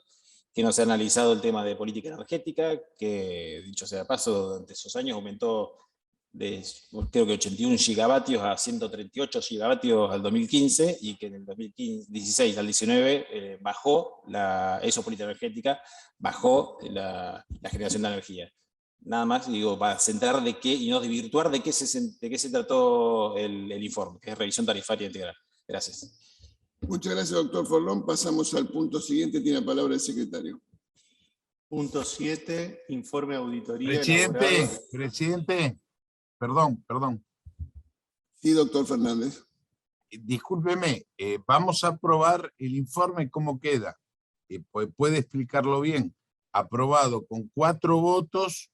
que no se ha analizado el tema de política energética, que dicho sea de paso, durante esos años aumentó de creo que 81 gigavatios a 138 gigavatios al 2015, y que en el 2016 al 19 bajó eso política energética, bajó la generación de energía. Nada más, digo, para centrar de qué y no desvirtuar de qué se trató el informe, que es revisión tarifaria integral. Gracias. Muchas gracias, doctor Forlón. Pasamos al punto siguiente. Tiene la palabra el secretario. Punto 7, informe de auditoría Presidente, elaborado. presidente, perdón. Sí, doctor Fernández. Discúlpeme, vamos a aprobar el informe, ¿cómo queda? Puede explicarlo bien. Aprobado con 4 votos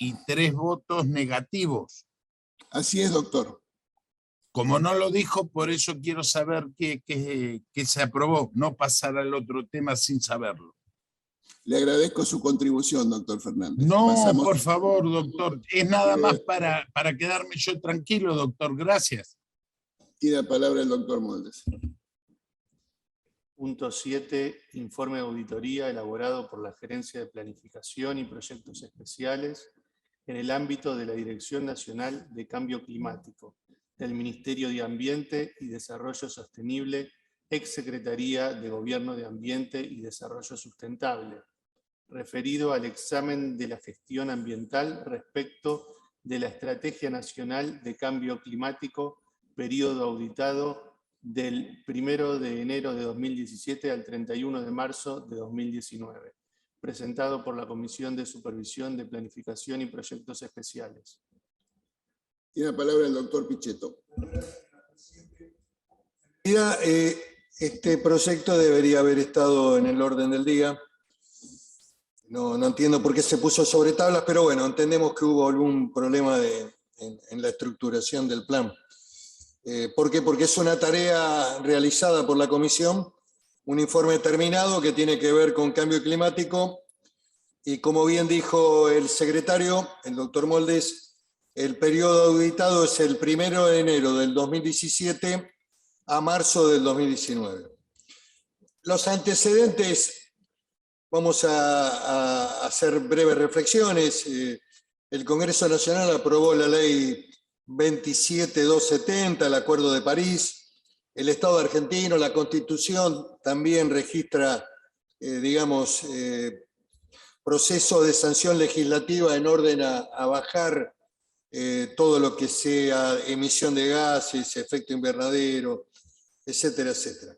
y 3 votos negativos. Así es, doctor. Como no lo dijo, por eso quiero saber qué se aprobó, no pasar al otro tema sin saberlo. Le agradezco su contribución, doctor Fernández. No, Pasamos- por favor, doctor. Es nada más para quedarme yo tranquilo, doctor. Gracias. Tiene la palabra el doctor Moldes. Punto 7, informe de auditoría elaborado por la Gerencia de Planificación y Proyectos Especiales en el ámbito de la Dirección Nacional de Cambio Climático, del Ministerio de Ambiente y Desarrollo Sostenible, Exsecretaría de Gobierno de Ambiente y Desarrollo Sustentable, referido al examen de la gestión ambiental respecto de la Estrategia Nacional de Cambio Climático, periodo auditado del 1 de enero de 2017 al 31 de marzo de 2019, presentado por la Comisión de Supervisión de Planificación y Proyectos Especiales. Tiene la palabra el doctor Pichetto. Mira, este proyecto debería haber estado en el orden del día. No entiendo por qué se puso sobre tablas, pero bueno, entendemos que hubo algún problema en la estructuración del plan. ¿Por qué? Porque es una tarea realizada por la comisión, un informe terminado que tiene que ver con cambio climático, y como bien dijo el secretario, el doctor Moldes, el periodo auditado es el 1 de enero del 2017 a marzo del 2019. Los antecedentes, vamos a hacer breves reflexiones. El Congreso Nacional aprobó la ley 27270, el Acuerdo de París. El Estado argentino, la Constitución, también registra, proceso de sanción legislativa en orden a bajar todo lo que sea emisión de gases, efecto invernadero, etcétera, etcétera.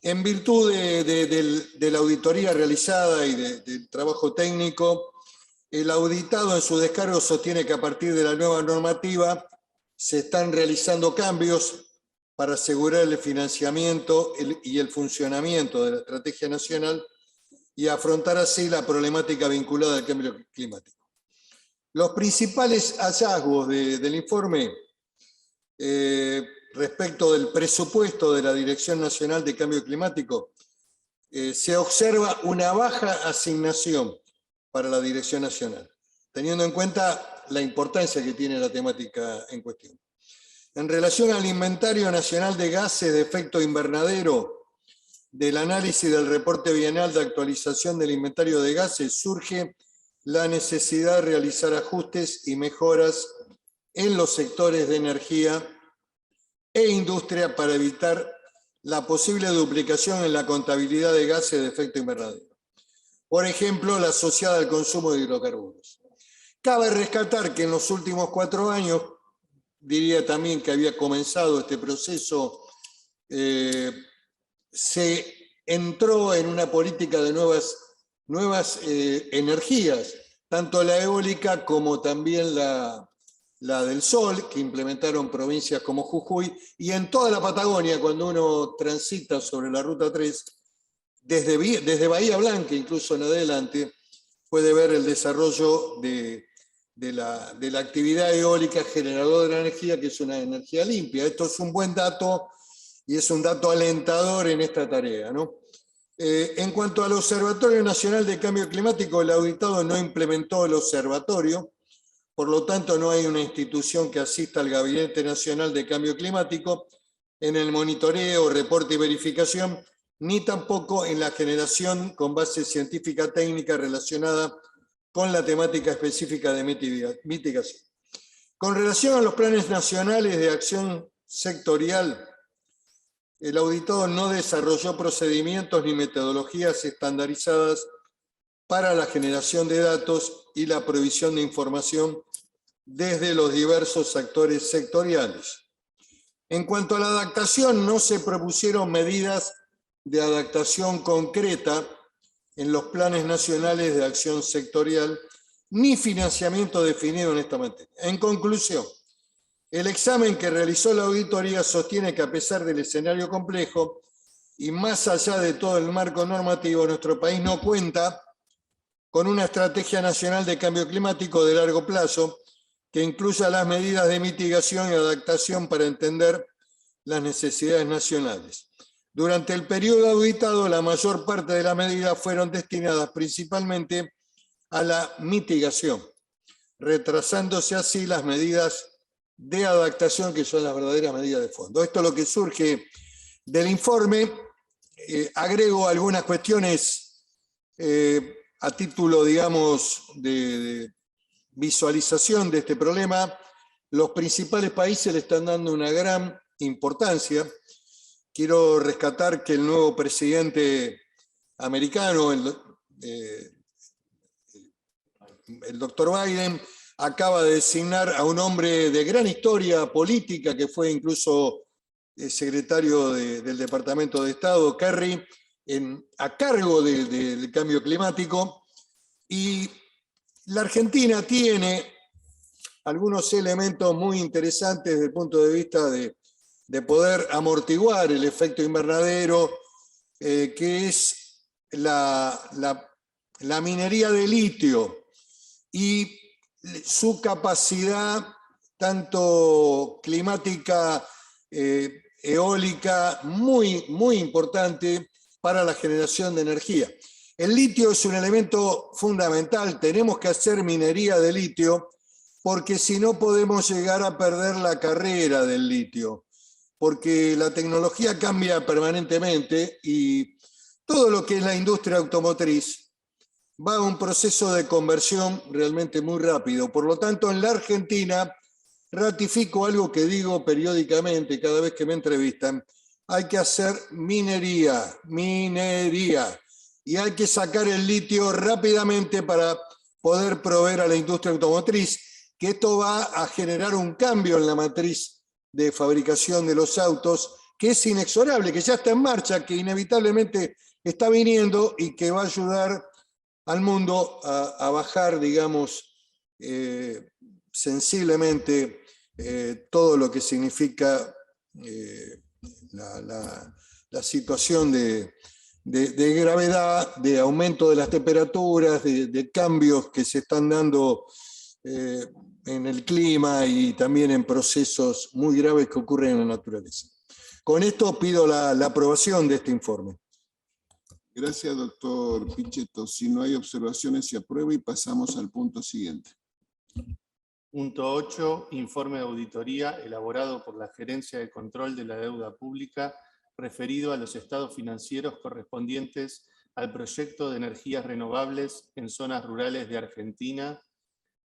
En virtud de la auditoría realizada y del trabajo técnico, el auditado en su descargo sostiene que a partir de la nueva normativa se están realizando cambios para asegurar el financiamiento y el funcionamiento de la estrategia nacional y afrontar así la problemática vinculada al cambio climático. Los principales hallazgos del informe respecto del presupuesto de la Dirección Nacional de Cambio Climático, se observa una baja asignación para la Dirección Nacional, teniendo en cuenta la importancia que tiene la temática en cuestión. En relación al Inventario Nacional de Gases de Efecto Invernadero, del análisis del reporte bienal de actualización del inventario de gases, surge la necesidad de realizar ajustes y mejoras en los sectores de energía e industria para evitar la posible duplicación en la contabilidad de gases de efecto invernadero. Por ejemplo, la asociada al consumo de hidrocarburos. Cabe rescatar que en los últimos 4 años, diría también que había comenzado este proceso, se entró en una política de nuevas energías, tanto la eólica como también la del sol, que implementaron provincias como Jujuy, y en toda la Patagonia, cuando uno transita sobre la Ruta 3, desde Bahía Blanca, incluso en adelante, puede ver el desarrollo de la actividad eólica generadora de energía, que es una energía limpia. Esto es un buen dato y es un dato alentador en esta tarea, ¿no? En cuanto al Observatorio Nacional de Cambio Climático, el auditado no implementó el observatorio, por lo tanto no hay una institución que asista al Gabinete Nacional de Cambio Climático en el monitoreo, reporte y verificación, ni tampoco en la generación con base científica técnica relacionada con la temática específica de mitigación. Con relación a los planes nacionales de acción sectorial, el auditado no desarrolló procedimientos ni metodologías estandarizadas para la generación de datos y la provisión de información desde los diversos actores sectoriales. En cuanto a la adaptación, no se propusieron medidas de adaptación concreta en los planes nacionales de acción sectorial, ni financiamiento definido en esta materia. En conclusión, el examen que realizó la auditoría sostiene que a pesar del escenario complejo y más allá de todo el marco normativo, nuestro país no cuenta con una estrategia nacional de cambio climático de largo plazo que incluya las medidas de mitigación y adaptación para entender las necesidades nacionales. Durante el periodo auditado, la mayor parte de las medidas fueron destinadas principalmente a la mitigación, retrasándose así las medidas de adaptación, que son las verdaderas medidas de fondo. Esto es lo que surge del informe. Agrego algunas cuestiones a título, digamos, de visualización de este problema. Los principales países le están dando una gran importancia. Quiero rescatar que el nuevo presidente americano, el doctor Biden, acaba de designar a un hombre de gran historia política, que fue incluso secretario del Departamento de Estado, Kerry, a cargo del cambio climático. Y la Argentina tiene algunos elementos muy interesantes desde el punto de vista de poder amortiguar el efecto invernadero, que es la minería de litio y su capacidad tanto climática, eólica, muy importante para la generación de energía. El litio es un elemento fundamental. Tenemos que hacer minería de litio porque si no podemos llegar a perder la carrera del litio, porque la tecnología cambia permanentemente y todo lo que es la industria automotriz va a un proceso de conversión realmente muy rápido. Por lo tanto, en la Argentina, ratifico algo que digo periódicamente cada vez que me entrevistan: hay que hacer minería, y hay que sacar el litio rápidamente para poder proveer a la industria automotriz, que esto va a generar un cambio en la matriz de fabricación de los autos, que es inexorable, que ya está en marcha, que inevitablemente está viniendo y que va a ayudar al mundo a bajar, digamos, sensiblemente todo lo que significa la situación de gravedad, de aumento de las temperaturas, de cambios que se están dando en el clima y también en procesos muy graves que ocurren en la naturaleza. Con esto pido la aprobación de este informe. Gracias, doctor Pichetto. Si no hay observaciones, se aprueba y pasamos al punto siguiente. Punto 8. Informe de auditoría elaborado por la Gerencia de Control de la Deuda Pública referido a los estados financieros correspondientes al proyecto de energías renovables en zonas rurales de Argentina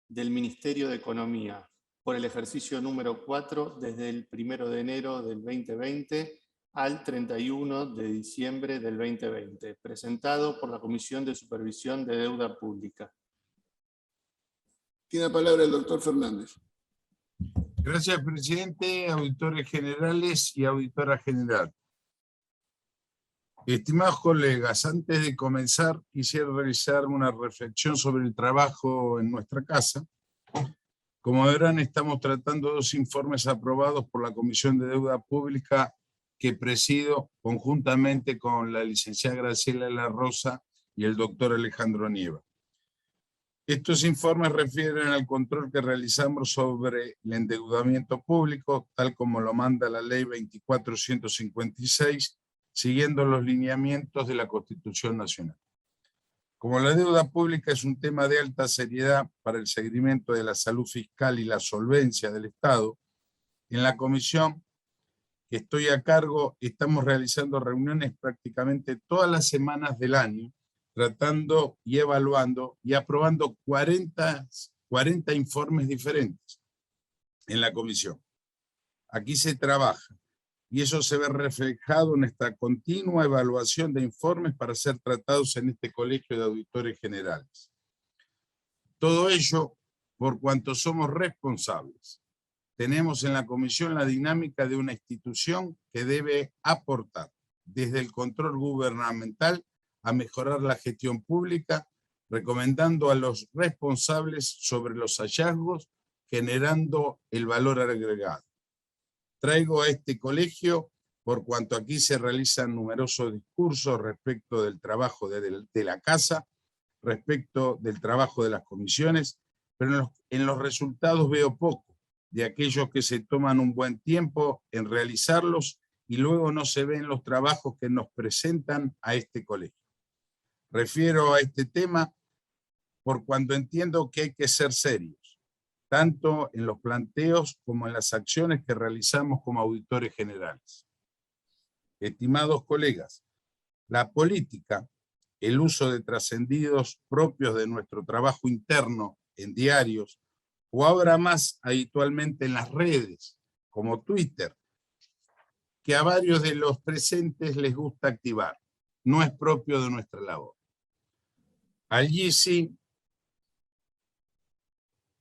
del Ministerio de Economía por el ejercicio número 4 desde el 1 de enero del 2020 al 31 de diciembre del 2020, presentado por la Comisión de Supervisión de Deuda Pública. Tiene la palabra el doctor Fernández. Gracias, presidente, auditores generales y auditora general. Estimados colegas, antes de comenzar quisiera realizar una reflexión sobre el trabajo en nuestra casa. Como verán, estamos tratando dos informes aprobados por la Comisión de Deuda Pública que presido conjuntamente con la licenciada Graciela de la Rosa y el doctor Alejandro Nieva. Estos informes refieren al control que realizamos sobre el endeudamiento público, tal como lo manda la Ley 24.156, siguiendo los lineamientos de la Constitución Nacional. Como la deuda pública es un tema de alta seriedad para el seguimiento de la salud fiscal y la solvencia del Estado, en la comisión que estoy a cargo estamos realizando reuniones prácticamente todas las semanas del año, tratando y evaluando y aprobando 40 informes diferentes en la comisión. Aquí se trabaja y eso se ve reflejado en esta continua evaluación de informes para ser tratados en este colegio de auditores generales. Todo ello por cuanto somos responsables. Tenemos en la comisión la dinámica de una institución que debe aportar desde el control gubernamental a mejorar la gestión pública, recomendando a los responsables sobre los hallazgos, generando el valor agregado. Traigo a este colegio por cuanto aquí se realizan numerosos discursos respecto del trabajo de la casa, respecto del trabajo de las comisiones, pero en los resultados veo poco de aquellos que se toman un buen tiempo en realizarlos y luego no se ven los trabajos que nos presentan a este colegio. Refiero a este tema por cuando entiendo que hay que ser serios, tanto en los planteos como en las acciones que realizamos como auditores generales. Estimados colegas, la política, el uso de trascendidos propios de nuestro trabajo interno en diarios, o ahora más habitualmente en las redes, como Twitter, que a varios de los presentes les gusta activar, no es propio de nuestra labor. Allí sí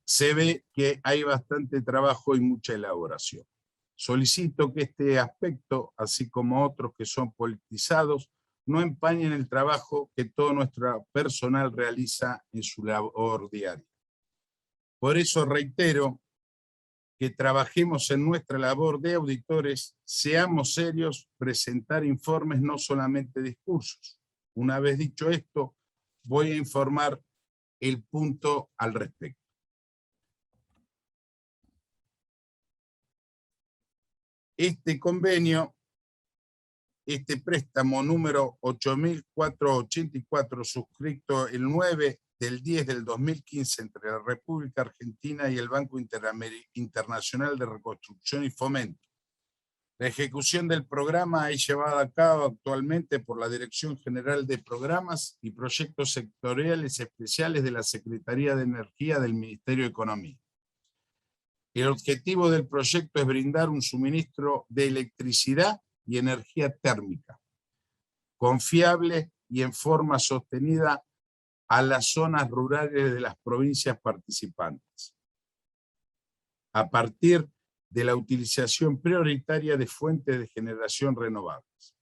se ve que hay bastante trabajo y mucha elaboración. Solicito que este aspecto, así como otros que son politizados, no empañen el trabajo que todo nuestro personal realiza en su labor diaria. Por eso reitero que trabajemos en nuestra labor de auditores, seamos serios, presentar informes, no solamente discursos. Una vez dicho esto, voy a informar el punto al respecto. Este convenio, este préstamo número 8.484, suscrito el 9/10/2015 entre la República Argentina y el Banco Internacional de Reconstrucción y Fomento. La ejecución del programa es llevada a cabo actualmente por la Dirección General de Programas y Proyectos Sectoriales Especiales de la Secretaría de Energía del Ministerio de Economía. El objetivo del proyecto es brindar un suministro de electricidad y energía térmica, confiable y en forma sostenida a las zonas rurales de las provincias participantes, a partir de la utilización prioritaria de fuentes de generación renovables.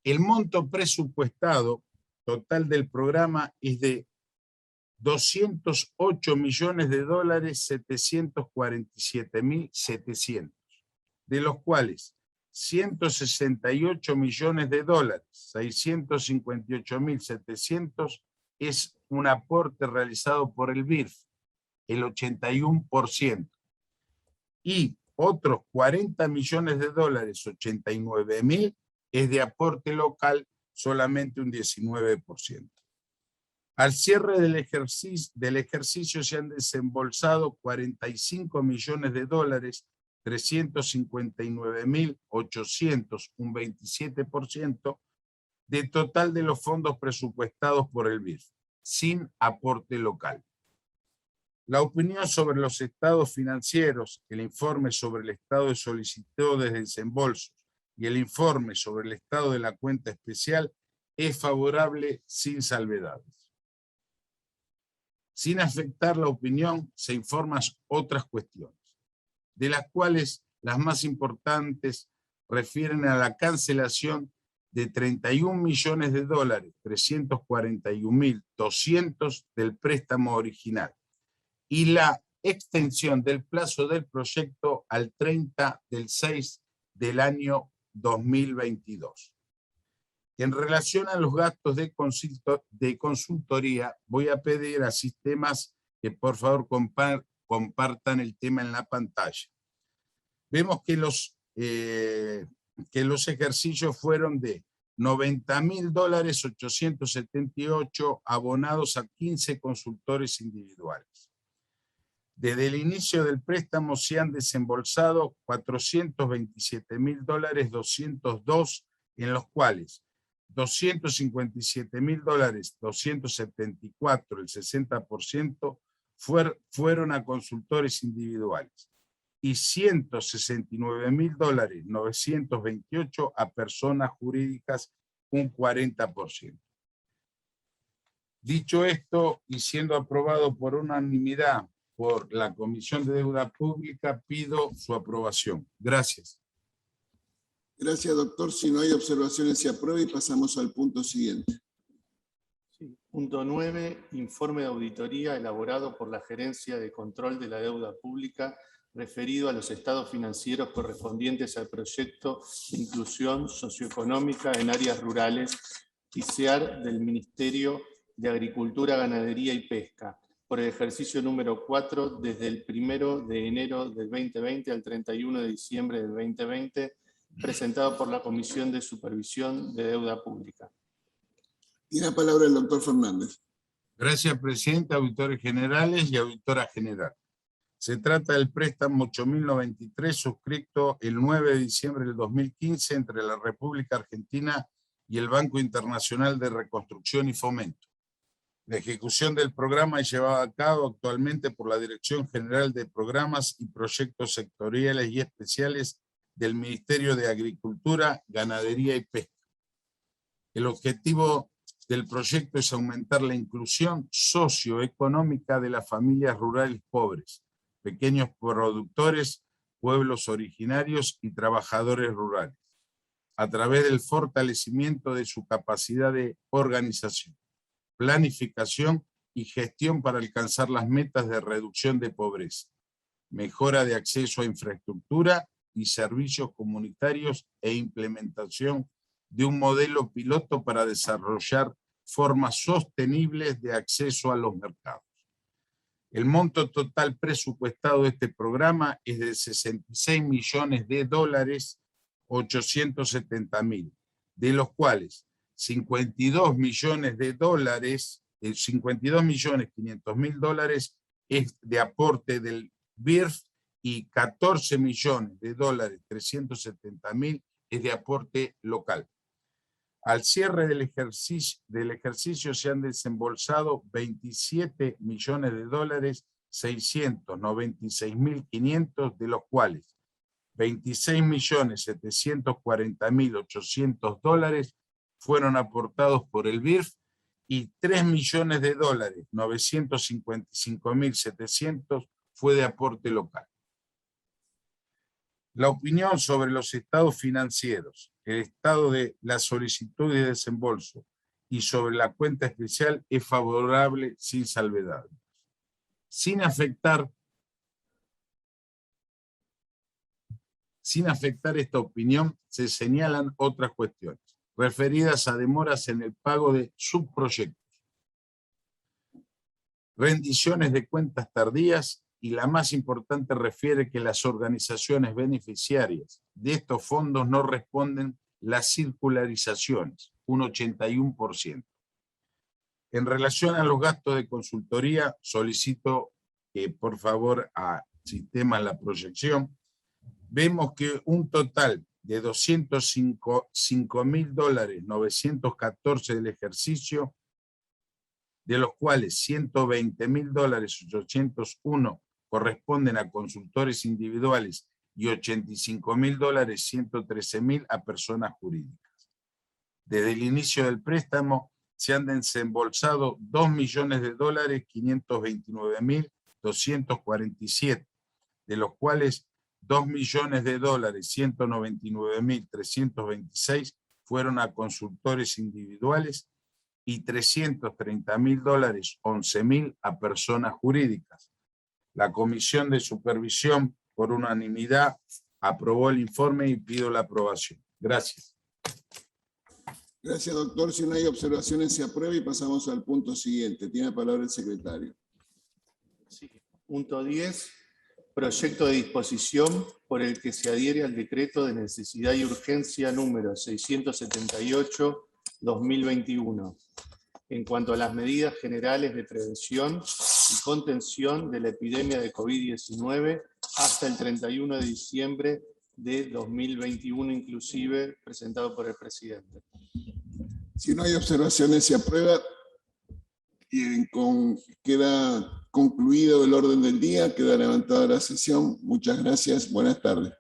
El monto presupuestado total del programa es de $208.747.700, de los cuales $168.658.700 es un aporte realizado por el BIRF, el 81%, y otros $40 millones, $89.000, es de aporte local, solamente un 19%. Al cierre del ejercicio se han desembolsado $45 millones, $359.800, un 27%, de total de los fondos presupuestados por el BIRF, sin aporte local. La opinión sobre los estados financieros, el informe sobre el estado de solicitud de desembolsos y el informe sobre el estado de la cuenta especial es favorable sin salvedades. Sin afectar la opinión, se informan otras cuestiones, de las cuales las más importantes refieren a la cancelación de $31 millones, $341.200 del préstamo original y la extensión del plazo del proyecto al 30/6 del año 2022. En relación a los gastos de consultoría, voy a pedir a sistemas que por favor compartan el tema en la pantalla. Vemos que los ejercicios fueron de $90.878 abonados a 15 consultores individuales. Desde el inicio del préstamo se han desembolsado $427.202, en los cuales $257.274, el 60%, fueron a consultores individuales y $169.928 a personas jurídicas, un 40%. Dicho esto, y siendo aprobado por unanimidad por la Comisión de Deuda Pública, pido su aprobación. Gracias. Gracias, doctor. Si no hay observaciones, se aprueba y pasamos al punto siguiente. Punto 9. Informe de auditoría elaborado por la Gerencia de Control de la Deuda Pública referido a los estados financieros correspondientes al proyecto de inclusión socioeconómica en áreas rurales ICEAR del Ministerio de Agricultura, Ganadería y Pesca, por el ejercicio número 4 desde el 1 de enero del 2020 al 31 de diciembre del 2020, presentado por la Comisión de Supervisión de Deuda Pública. Tiene la palabra el doctor Fernández. Gracias, presidente, auditores generales y auditora general. Se trata del préstamo 8093 suscrito el 9 de diciembre del 2015 entre la República Argentina y el Banco Internacional de Reconstrucción y Fomento. La ejecución del programa es llevada a cabo actualmente por la Dirección General de Programas y Proyectos Sectoriales y Especiales del Ministerio de Agricultura, Ganadería y Pesca. El objetivo del proyecto es aumentar la inclusión socioeconómica de las familias rurales pobres, pequeños productores, pueblos originarios y trabajadores rurales, a través del fortalecimiento de su capacidad de organización, planificación y gestión para alcanzar las metas de reducción de pobreza, mejora de acceso a infraestructura y servicios comunitarios e implementación de un modelo piloto para desarrollar formas sostenibles de acceso a los mercados. El monto total presupuestado de este programa es de $66.870.000, de los cuales $52.500.000 es de aporte del BIRF y $14.370.000 es de aporte local. Al cierre del ejercicio se han desembolsado $27.696.500, de los cuales $26.740.800 fueron aportados por el BIRF y $3.955.700 fue de aporte local. La opinión sobre los estados financieros, el estado de la solicitud de desembolso y sobre la cuenta especial es favorable sin salvedades. Sin afectar esta opinión, se señalan otras cuestiones referidas a demoras en el pago de subproyectos, rendiciones de cuentas tardías, y la más importante refiere que las organizaciones beneficiarias de estos fondos no responden las circularizaciones, un 81%. En relación a los gastos de consultoría, solicito que por favor a Sistemas la proyección. Vemos que un total de $205.914 del ejercicio, de los cuales $120.801 corresponden a consultores individuales y $85.113.000 a personas jurídicas. Desde el inicio del préstamo se han desembolsado $2.529.247, de los cuales $2.199.326 fueron a consultores individuales y $330.000, 11.000 a personas jurídicas. La Comisión de Supervisión, por unanimidad, aprobó el informe y pido la aprobación. Gracias. Gracias, doctor. Si no hay observaciones, se aprueba y pasamos al punto siguiente. Tiene la palabra el secretario. Sí. Punto 10. Proyecto de disposición por el que se adhiere al decreto de necesidad y urgencia número 678/2021 en cuanto a las medidas generales de prevención y contención de la epidemia de COVID-19 hasta el 31 de diciembre de 2021 inclusive, presentado por el presidente. Si no hay observaciones, se aprueba. Queda concluido el orden del día, queda levantada la sesión. Muchas gracias, buenas tardes.